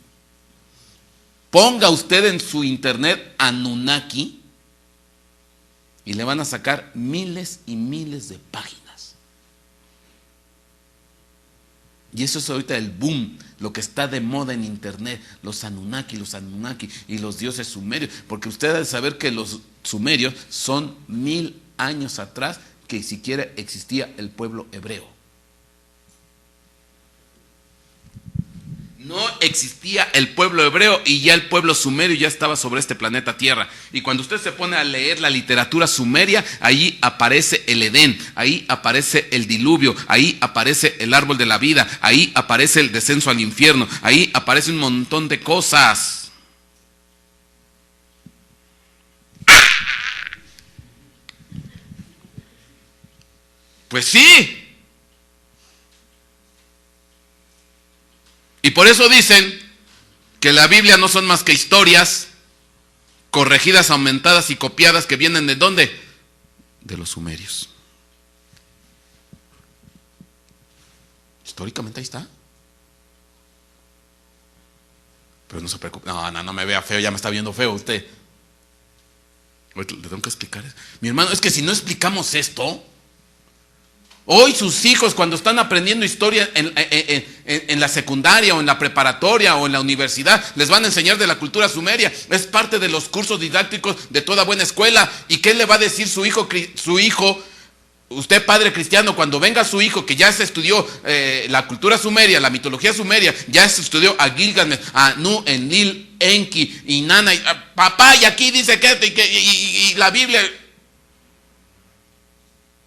Ponga usted en su internet Anunnaki y le van a sacar miles y miles de páginas. Y eso es ahorita el boom, lo que está de moda en internet, los Anunnaki y los dioses sumerios, porque usted debe saber que los sumerios son 1000 años atrás que siquiera existía el pueblo hebreo. No existía el pueblo hebreo y ya el pueblo sumerio ya estaba sobre este planeta Tierra. Y cuando usted se pone a leer la literatura sumeria, ahí aparece el Edén, ahí aparece el diluvio, ahí aparece el árbol de la vida, ahí aparece el descenso al infierno, ahí aparece un montón de cosas. Pues sí. Y por eso dicen que la Biblia no son más que historias corregidas, aumentadas y copiadas que vienen ¿de dónde? De los sumerios. Históricamente ahí está. Pero no se preocupe. No me vea feo, ya me está viendo feo usted. Le tengo que explicar eso. Mi hermano, es que si no explicamos esto, hoy sus hijos cuando están aprendiendo historia en la secundaria o en la preparatoria o en la universidad, les van a enseñar de la cultura sumeria. Es parte de los cursos didácticos de toda buena escuela. ¿Y qué le va a decir su hijo, usted padre cristiano, cuando venga su hijo que ya se estudió la cultura sumeria, la mitología sumeria, ya se estudió a Gilgamesh, a Nu, Enlil, Enki y Nana, papá, y aquí dice que y la Biblia...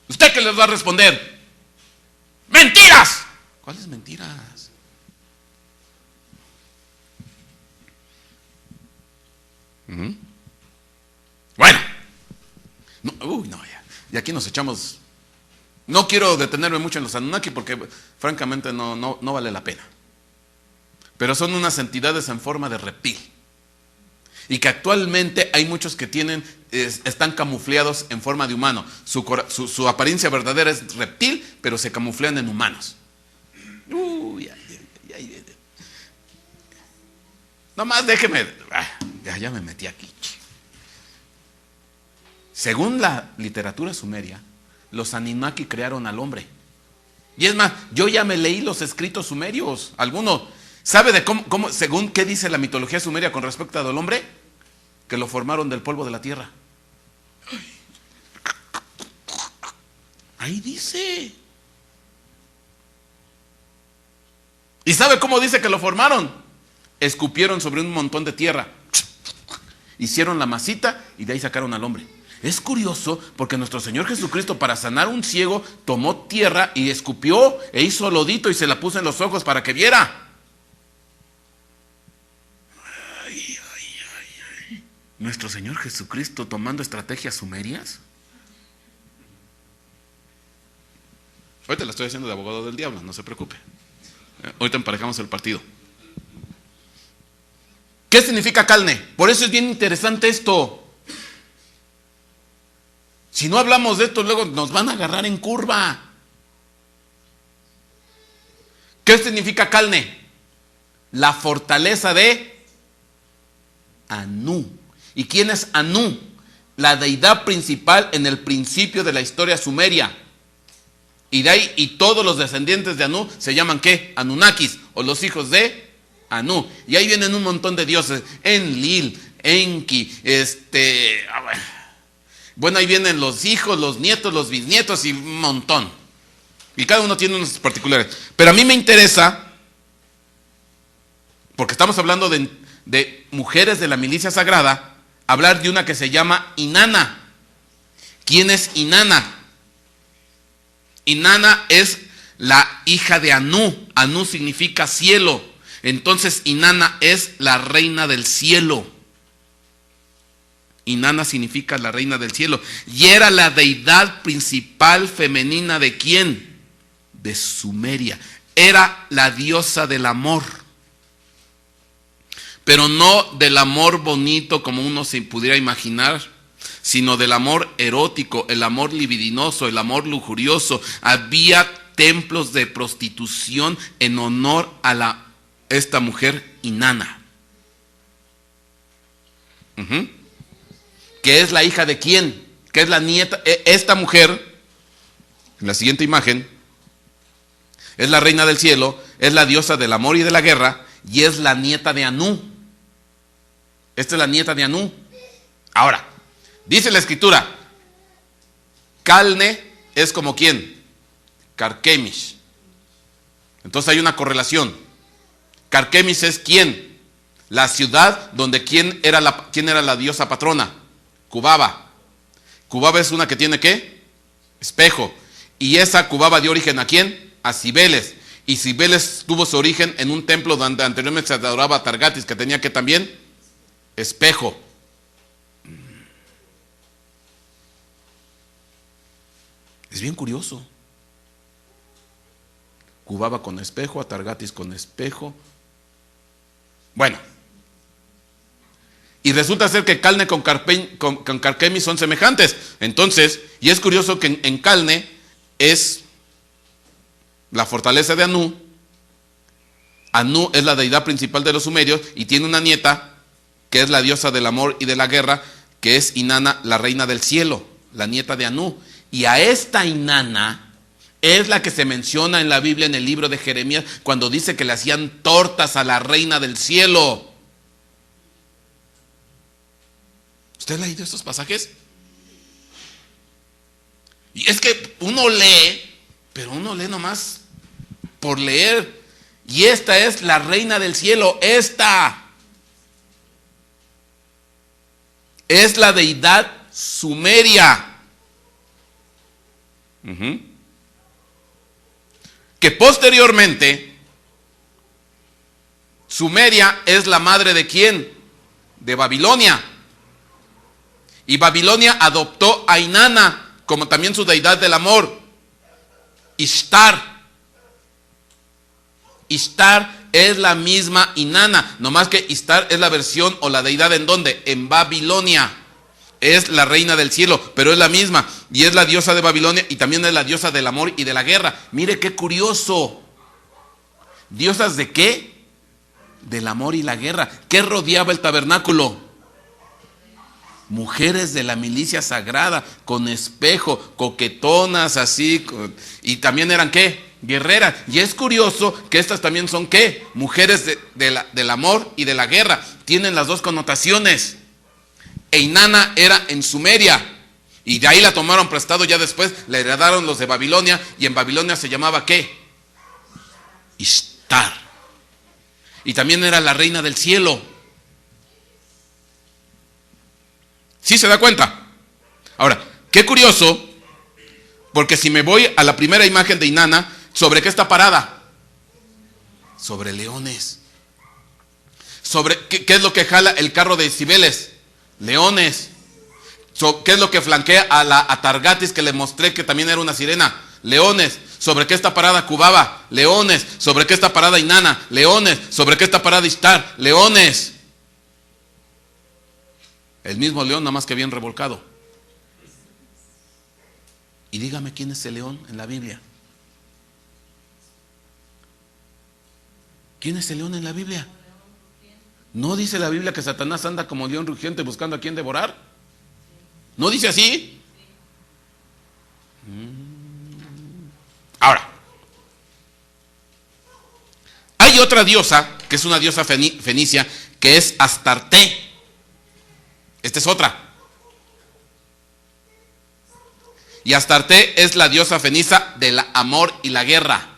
¿Usted qué les va a responder? ¡Mentiras! ¿Cuáles mentiras? Bueno. No, ya aquí nos echamos No quiero detenerme mucho en los Anunnaki porque francamente no vale la pena. Pero son unas entidades en forma de reptil. Y que actualmente hay muchos que están camuflados en forma de humano. Su apariencia verdadera es reptil, pero se camuflan en humanos. Nomás déjeme. Ya me metí aquí. Según la literatura sumeria, los Anunnaki crearon al hombre. Y es más, yo ya me leí los escritos sumerios. ¿Alguno sabe de cómo, según qué dice la mitología sumeria con respecto al hombre? Que lo formaron del polvo de la tierra. Ahí dice. ¿Y sabe cómo dice que lo formaron? Escupieron sobre un montón de tierra. Hicieron la masita y de ahí sacaron al hombre. Es curioso porque nuestro Señor Jesucristo, para sanar a un ciego, tomó tierra y escupió e hizo lodito y se la puso en los ojos para que viera. Nuestro Señor Jesucristo tomando estrategias sumerias. Ahorita la estoy haciendo de abogado del diablo, no se preocupe. Ahorita emparejamos el partido. ¿Qué significa carne? Por eso es bien interesante esto. Si no hablamos de esto, luego nos van a agarrar en curva. ¿Qué significa carne? La fortaleza de Anu. ¿Y quién es Anu? La deidad principal en el principio de la historia sumeria. Y de ahí, y todos los descendientes de Anu se llaman ¿qué? Anunnakis, o los hijos de Anu. Y ahí vienen un montón de dioses. Enlil, Enki, bueno, ahí vienen los hijos, los nietos, los bisnietos y un montón. Y cada uno tiene unos particulares. Pero a mí me interesa, porque estamos hablando de mujeres de la milicia sagrada, hablar de una que se llama Inanna. ¿Quién es Inanna? Inanna es la hija de Anu. Anu significa cielo. Entonces Inanna es la reina del cielo. Inanna significa la reina del cielo. Y era la deidad principal femenina ¿de quién? De Sumeria. Era la diosa del amor. Pero no del amor bonito como uno se pudiera imaginar, sino del amor erótico, el amor libidinoso, el amor lujurioso. Había templos de prostitución en honor a esta mujer Inanna. ¿Que es la hija de quién? ¿Que es la nieta? Esta mujer, en la siguiente imagen, es la reina del cielo, es la diosa del amor y de la guerra, y es la nieta de Anu. Esta es la nieta de Anu. Ahora, dice la escritura, Calne es como ¿quién? Carquemis. Entonces hay una correlación. Carquemis es ¿quién? La ciudad donde ¿quién era la diosa patrona? Cubaba. Cubaba es una que tiene ¿qué? Espejo. Y esa Cubaba dio origen ¿a quién? A Cibeles. Y Cibeles tuvo su origen en un templo donde anteriormente se adoraba a Targatis, que tenía que también espejo. Es bien curioso. Cubaba con espejo, Atargatis con espejo. Bueno. Y resulta ser que Calne con Carquemis son semejantes. Entonces, y es curioso que en Calne es la fortaleza de Anu. Anu es la deidad principal de los sumerios y tiene una nieta que es la diosa del amor y de la guerra, que es Inanna, la reina del cielo, la nieta de Anu. Y a esta Inanna es la que se menciona en la Biblia, en el libro de Jeremías, cuando dice que le hacían tortas a la reina del cielo. ¿Usted ha leído estos pasajes? Y es que uno lee, pero uno lee nomás por leer. Y esta es la reina del cielo. Esta es la deidad sumeria. Que posteriormente Sumeria es la madre de ¿quién? De Babilonia. Y Babilonia adoptó a Inanna como también su deidad del amor. Ishtar. Ishtar es la misma Inanna, nomás que Ishtar es la versión o la deidad ¿en dónde? En Babilonia. Es la reina del cielo, pero es la misma. Y es la diosa de Babilonia y también es la diosa del amor y de la guerra. Mire qué curioso. ¿Diosas de qué? Del amor y la guerra. ¿Qué rodeaba el tabernáculo? Mujeres de la milicia sagrada, con espejo, coquetonas así. Y también eran ¿qué? Guerreras. Y es curioso que estas también son ¿qué? Mujeres del amor y de la guerra. Tienen las dos connotaciones. E Inanna era en Sumeria. Y de ahí la tomaron prestado ya después. La heredaron los de Babilonia. Y en Babilonia se llamaba ¿qué? Ishtar. Y también era la reina del cielo. ¿Sí se da cuenta? Ahora, qué curioso, porque si me voy a la primera imagen de Inanna, ¿sobre qué está parada? Sobre leones. ¿Qué es lo que jala el carro de Cibeles? Leones. ¿Qué es lo que flanquea a la Atargatis que le mostré que también era una sirena? Leones. ¿Sobre qué está parada Cubaba? Leones. ¿Sobre qué está parada Inanna? Leones. ¿Sobre qué está parada Ishtar? Leones. El mismo león, nada más que bien revolcado. Y dígame quién es el león en la Biblia. ¿Quién es el león en la Biblia? ¿No dice la Biblia que Satanás anda como león rugiente buscando a quien devorar? ¿No dice así? Ahora, hay otra diosa, que es una diosa fenicia, que es Astarte. Esta es otra. Y Astarte es la diosa fenicia del amor y la guerra.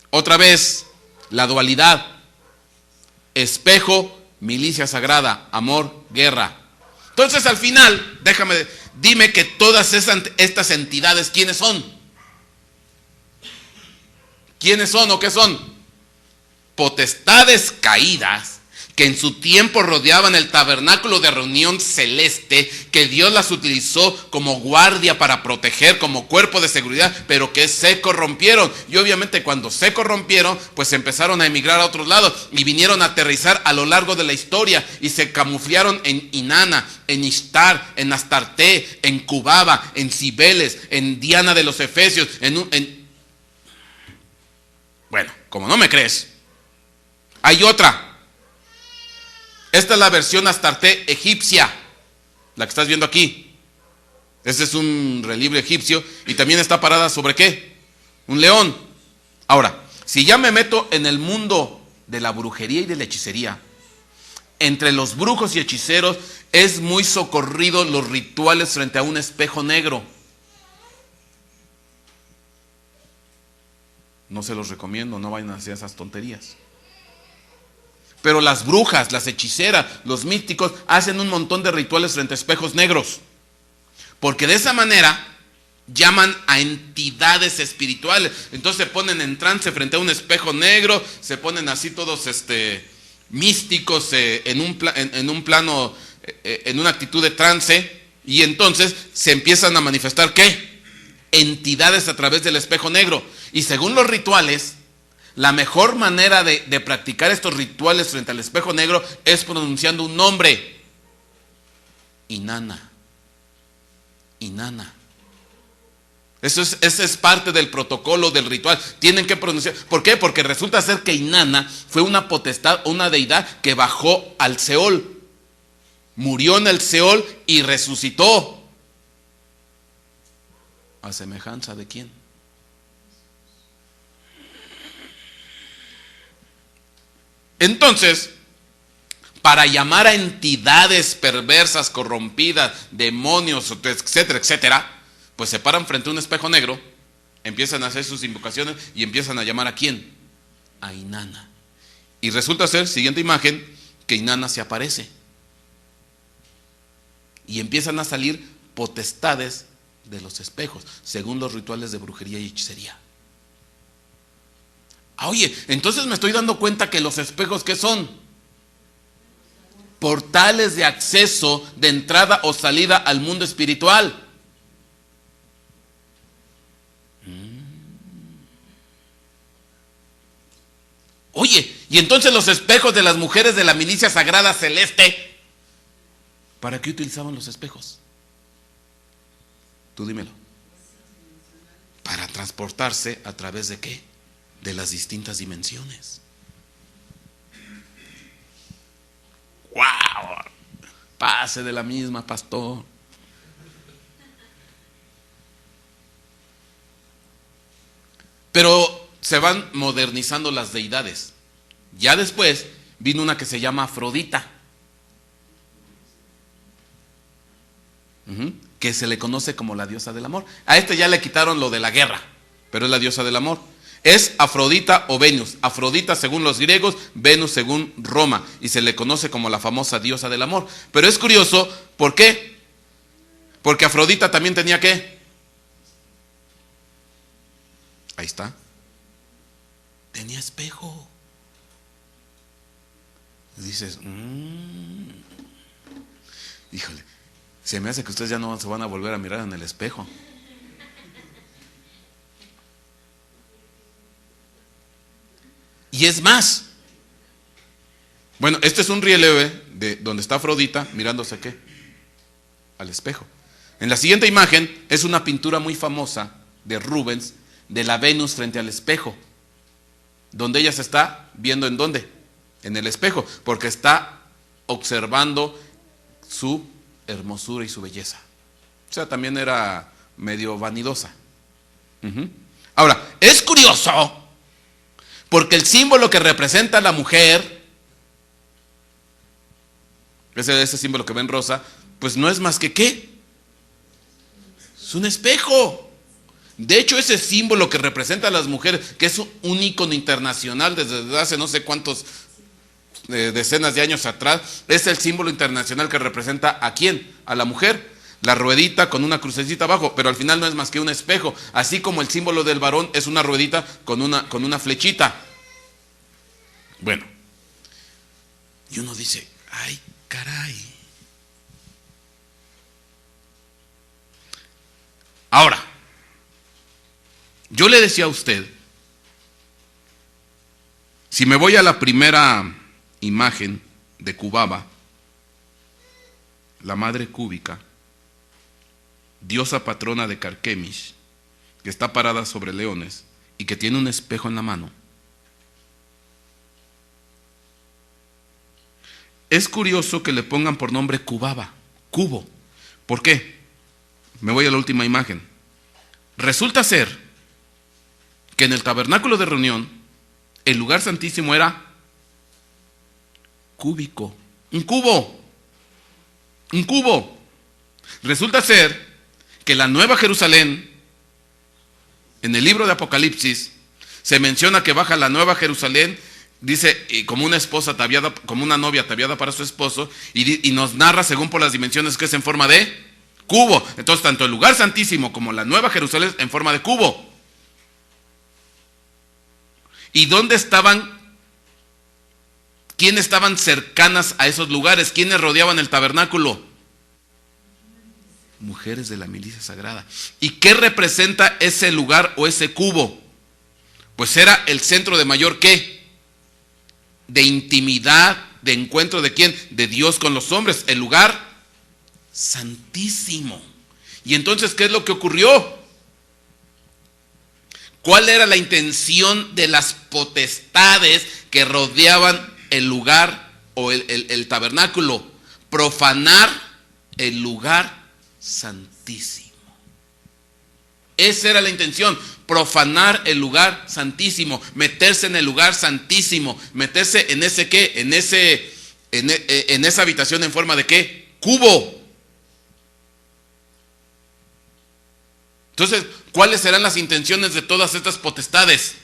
Otra vez, la dualidad. Espejo, milicia sagrada, amor, guerra. Entonces al final, dime que todas estas entidades, ¿quiénes son? ¿Quiénes son o qué son? Potestades caídas que en su tiempo rodeaban el tabernáculo de reunión celeste, que Dios las utilizó como guardia para proteger, como cuerpo de seguridad, pero que se corrompieron. Y obviamente cuando se corrompieron, pues empezaron a emigrar a otros lados y vinieron a aterrizar a lo largo de la historia y se camuflaron en Inanna, en Ishtar, en Astarte, en Cubaba, en Cibeles, en Diana de los Efesios, Bueno, como no me crees, hay otra. Esta es la versión Astarte egipcia, la que estás viendo aquí. Este es un relieve egipcio y también está parada sobre ¿qué? Un león. Ahora, si ya me meto en el mundo de la brujería y de la hechicería, entre los brujos y hechiceros es muy socorrido los rituales frente a un espejo negro. No se los recomiendo, no vayan a hacer esas tonterías. Pero las brujas, las hechiceras, los místicos hacen un montón de rituales frente a espejos negros. Porque de esa manera llaman a entidades espirituales. Entonces se ponen en trance frente a un espejo negro, se ponen así todos místicos en un plano, en una actitud de trance. Y entonces se empiezan a manifestar ¿qué? Entidades a través del espejo negro. Y según los rituales, la mejor manera de practicar estos rituales frente al espejo negro es pronunciando un nombre. Inanna. Inanna. Ese es parte del protocolo del ritual. Tienen que pronunciar. ¿Por qué? Porque resulta ser que Inanna fue una potestad, una deidad que bajó al Seol. Murió en el Seol y resucitó. ¿A semejanza de quién? Entonces, para llamar a entidades perversas, corrompidas, demonios, etcétera, etcétera, pues se paran frente a un espejo negro, empiezan a hacer sus invocaciones y empiezan a llamar ¿a quién? A Inanna. Y resulta ser, siguiente imagen, que Inanna se aparece. Y empiezan a salir potestades de los espejos, según los rituales de brujería y hechicería. Oye, entonces me estoy dando cuenta que los espejos, ¿qué son? Portales de acceso, de entrada o salida al mundo espiritual. Y entonces los espejos de las mujeres de la milicia sagrada celeste, ¿para qué utilizaban los espejos? Tú dímelo. Para transportarse a través de ¿qué? De las distintas dimensiones. ¡Wow! Pase de la misma, pastor. Pero se van modernizando las deidades. Ya después vino una que se llama Afrodita, que se le conoce como la diosa del amor. A este ya le quitaron lo de la guerra, pero es la diosa del amor. Es Afrodita o Venus. Afrodita según los griegos, Venus según Roma, y se le conoce como la famosa diosa del amor. Pero es curioso, ¿por qué? Porque Afrodita también tenía ¿qué? Ahí está. Tenía espejo. Dices, híjole, se me hace que ustedes ya no se van a volver a mirar en el espejo. Y es más, bueno, este es un relieve de donde está Afrodita mirándose ¿qué? Al espejo. En la siguiente imagen es una pintura muy famosa de Rubens de la Venus frente al espejo, donde ella se está viendo ¿en dónde? En el espejo, porque está observando su hermosura y su belleza. O sea, también era medio vanidosa. Ahora, es curioso, porque el símbolo que representa a la mujer, ese símbolo que ven rosa, pues no es más que ¿qué? Es un espejo. De hecho, ese símbolo que representa a las mujeres, que es un ícono internacional desde hace no sé cuántos decenas de años atrás, es el símbolo internacional que representa ¿a quién? A la mujer. La ruedita con una crucecita abajo, pero al final no es más que un espejo, así como el símbolo del varón es una ruedita con una flechita. Bueno, y uno dice, ay, caray. Ahora, yo le decía a usted, si me voy a la primera imagen de Cubaba, la madre cúbica, diosa patrona de Carquemis, que está parada sobre leones y que tiene un espejo en la mano. Es curioso que le pongan por nombre Cubaba, cubo. ¿Por qué? Me voy a la última imagen. Resulta ser que en el tabernáculo de reunión, el lugar santísimo era cúbico, un cubo. Resulta ser que la Nueva Jerusalén, en el libro de Apocalipsis, se menciona que baja la Nueva Jerusalén, dice, como una esposa ataviada, como una novia ataviada para su esposo, y nos narra según por las dimensiones que es en forma de cubo. Entonces, tanto el lugar santísimo como la Nueva Jerusalén en forma de cubo. ¿Y dónde estaban? ¿Quiénes estaban cercanas a esos lugares? ¿Quiénes rodeaban el tabernáculo? Mujeres de la milicia sagrada. ¿Y qué representa ese lugar o ese cubo? Pues era el centro de mayor ¿qué? De intimidad, de encuentro de ¿quién? De Dios con los hombres, el lugar santísimo. Y entonces, ¿qué es lo que ocurrió? ¿Cuál era la intención de las potestades que rodeaban el lugar o el tabernáculo? Profanar el lugar santísimo. Esa era la intención, profanar el lugar santísimo, meterse en el lugar santísimo, meterse en ese ¿qué? En esa habitación en forma de ¿qué? Cubo. Entonces, ¿cuáles serán las intenciones de todas estas potestades?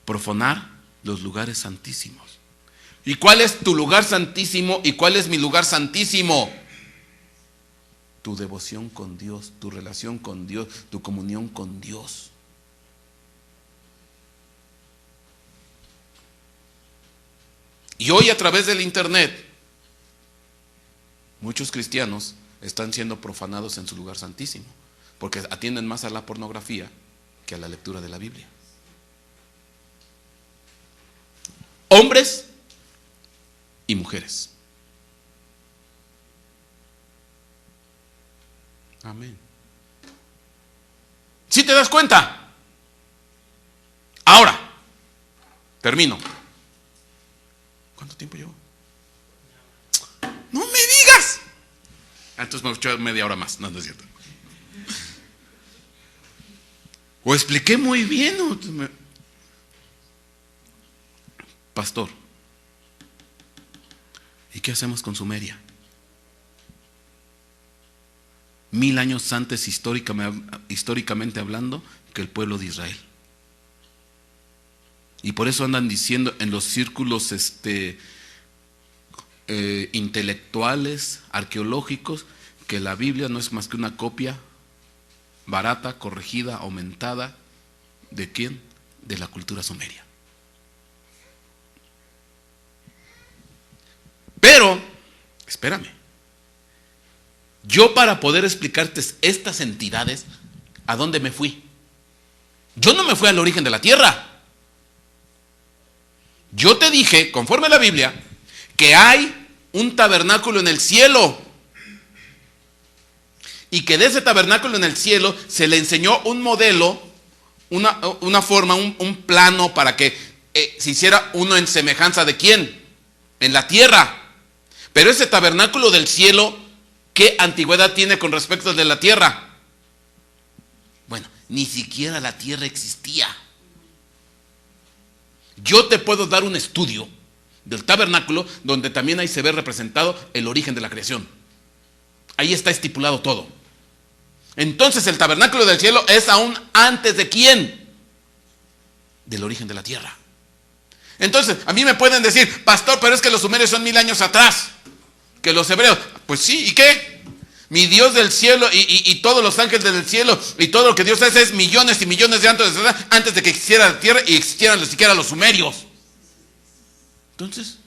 Profanar los lugares santísimos. ¿Y cuál es tu lugar santísimo y cuál es mi lugar santísimo? Tu devoción con Dios, tu relación con Dios, tu comunión con Dios. Y hoy a través del internet, muchos cristianos están siendo profanados en su lugar santísimo, porque atienden más a la pornografía que a la lectura de la Biblia. hombres y mujeres. Amén. ¿Sí te das cuenta? Ahora, termino. ¿Cuánto tiempo llevo? ¡No me digas! Entonces me he hecho media hora más. No, no es cierto. O expliqué muy bien. Pastor, ¿y qué hacemos con Sumeria? 1000 años antes, históricamente hablando, que el pueblo de Israel. Y por eso andan diciendo en los círculos intelectuales, arqueológicos, que la Biblia no es más que una copia barata, corregida, aumentada. ¿De quién? De la cultura sumeria. Pero, espérame, yo para poder explicarte estas entidades, ¿a dónde me fui? Yo no me fui al origen de la tierra. Yo te dije, conforme a la Biblia, que hay un tabernáculo en el cielo. Y que de ese tabernáculo en el cielo se le enseñó un modelo, una forma, un plano para que se hiciera uno en semejanza de quién, en la tierra. Pero ese tabernáculo del cielo, ¿qué antigüedad tiene con respecto al de la tierra? Bueno, ni siquiera la tierra existía. Yo te puedo dar un estudio del tabernáculo donde también ahí se ve representado el origen de la creación. Ahí está estipulado todo. Entonces el tabernáculo del cielo es aún antes de quién, del origen de la tierra. Entonces a mí me pueden decir, pastor, pero es que los sumerios son 1000 años atrás que los hebreos. Pues sí, ¿y qué? Mi Dios del cielo y todos los ángeles del cielo y todo lo que Dios hace es millones y millones de años antes de que existiera la tierra y existieran ni siquiera los sumerios. Entonces,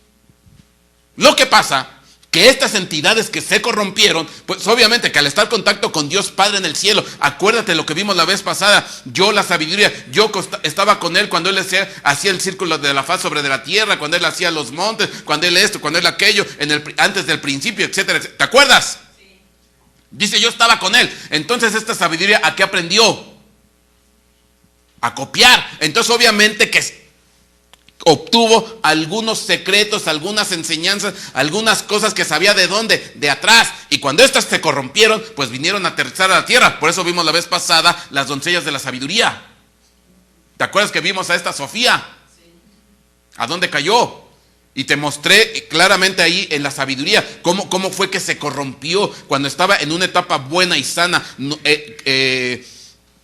lo que pasa que estas entidades que se corrompieron, pues obviamente que al estar en contacto con Dios Padre en el cielo, acuérdate lo que vimos la vez pasada, yo la sabiduría, yo estaba con Él cuando Él hacía el círculo de la faz sobre de la tierra, cuando Él hacía los montes, cuando Él esto, cuando Él aquello, antes del principio, etcétera, etcétera. ¿Te acuerdas? Sí. Dice, yo estaba con Él. Entonces esta sabiduría, ¿a qué aprendió? A copiar. Entonces obviamente que obtuvo algunos secretos, algunas enseñanzas, algunas cosas que sabía de dónde, de atrás. Y cuando estas se corrompieron, pues vinieron a aterrizar a la tierra. Por eso vimos la vez pasada las doncellas de la sabiduría. ¿Te acuerdas que vimos a esta Sofía? ¿A dónde cayó? Y te mostré claramente ahí en la sabiduría cómo fue que se corrompió cuando estaba en una etapa buena y sana.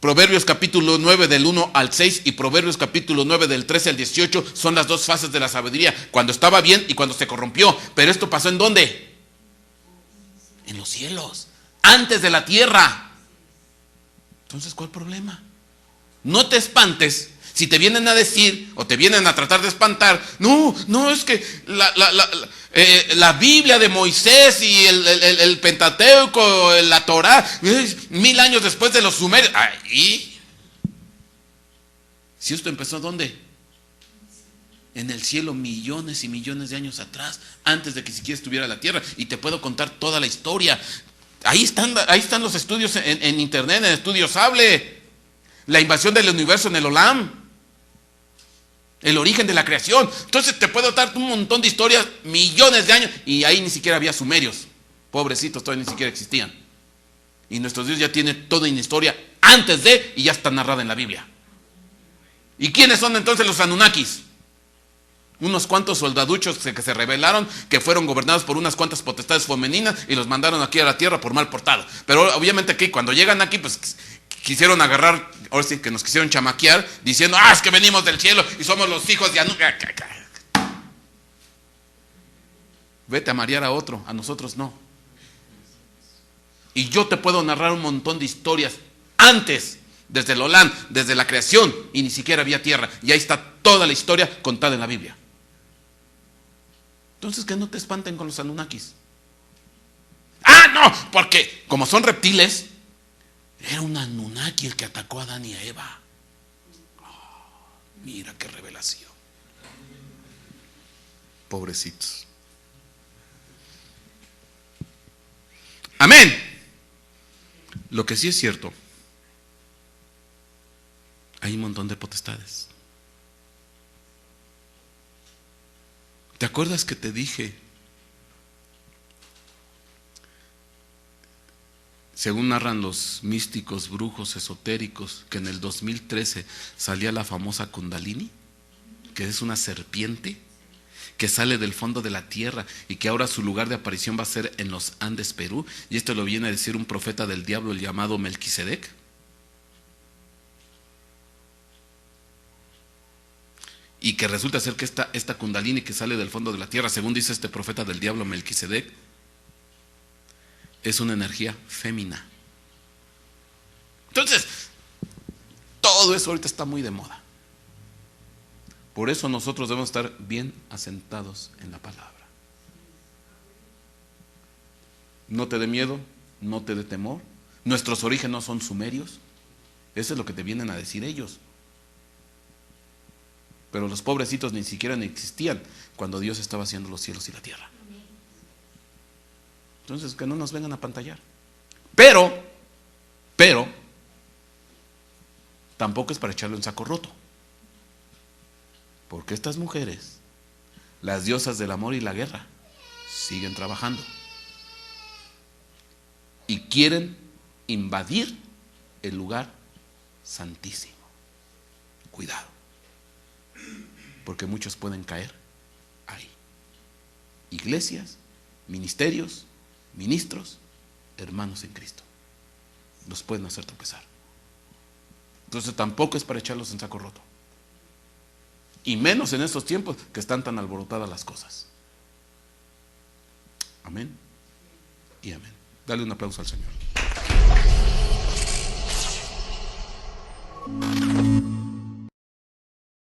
Proverbios capítulo 9 del 1 al 6 y Proverbios capítulo 9 del 13 al 18 son las dos fases de la sabiduría, cuando estaba bien y cuando se corrompió. Pero esto pasó ¿en dónde? En los cielos, antes de la tierra. Entonces, ¿cuál problema? No te espantes si te vienen a decir o te vienen a tratar de espantar. No, es que la Biblia de Moisés y el Pentateuco, la Torá, 1000 años después de los sumerios. ¿Y si esto empezó dónde? En el cielo, millones y millones de años atrás, antes de que siquiera estuviera la tierra. Y te puedo contar toda la historia. Ahí están los estudios en internet, en Estudiosable. La invasión del universo en el Olam. El origen de la creación. Entonces te puedo dar un montón de historias, millones de años, y ahí ni siquiera había sumerios. Pobrecitos, todavía ni siquiera existían. Y nuestro Dios ya tiene toda una historia antes de, y ya está narrada en la Biblia. ¿Y quiénes son entonces los Anunnakis? Unos cuantos soldaduchos que se rebelaron, que fueron gobernados por unas cuantas potestades femeninas y los mandaron aquí a la tierra por mal portado. Pero obviamente aquí, cuando llegan aquí, pues quisieron agarrar, ahora sí que nos quisieron chamaquear, diciendo, es que venimos del cielo y somos los hijos de Anunnaki. Vete a marear a otro, a nosotros no. Y yo te puedo narrar un montón de historias antes, desde el Olam, desde la creación, y ni siquiera había tierra. Y ahí está toda la historia contada en la Biblia. Entonces, que no te espanten con los Anunnakis. No, porque como son reptiles, era un Anunnaki el que atacó a Adán y a Eva. Mira qué revelación. Pobrecitos. Amén. Lo que sí es cierto, hay un montón de potestades. ¿Te acuerdas que te dije, según narran los místicos, brujos, esotéricos, que en el 2013 salía la famosa Kundalini, que es una serpiente que sale del fondo de la tierra y que ahora su lugar de aparición va a ser en los Andes, Perú? Y esto lo viene a decir un profeta del diablo, el llamado Melquisedec. Y que resulta ser que esta Kundalini que sale del fondo de la tierra, según dice este profeta del diablo Melquisedec, es una energía fémina. Entonces, todo eso ahorita está muy de moda. Por eso nosotros debemos estar bien asentados en la palabra. No te dé miedo, no te dé temor. Nuestros orígenes no son sumerios. Eso es lo que te vienen a decir ellos. Pero los pobrecitos ni siquiera existían cuando Dios estaba haciendo los cielos y la tierra. Entonces, que no nos vengan a pantallar. Pero, tampoco es para echarlo en saco roto. Porque estas mujeres, las diosas del amor y la guerra, siguen trabajando. Y quieren invadir el lugar santísimo. Cuidado. Porque muchos pueden caer ahí. Iglesias, ministerios, ministros, hermanos en Cristo, los pueden hacer tropezar. Entonces tampoco es para echarlos en saco roto. Y menos en estos tiempos que están tan alborotadas las cosas. Amén y amén. Dale un aplauso al Señor.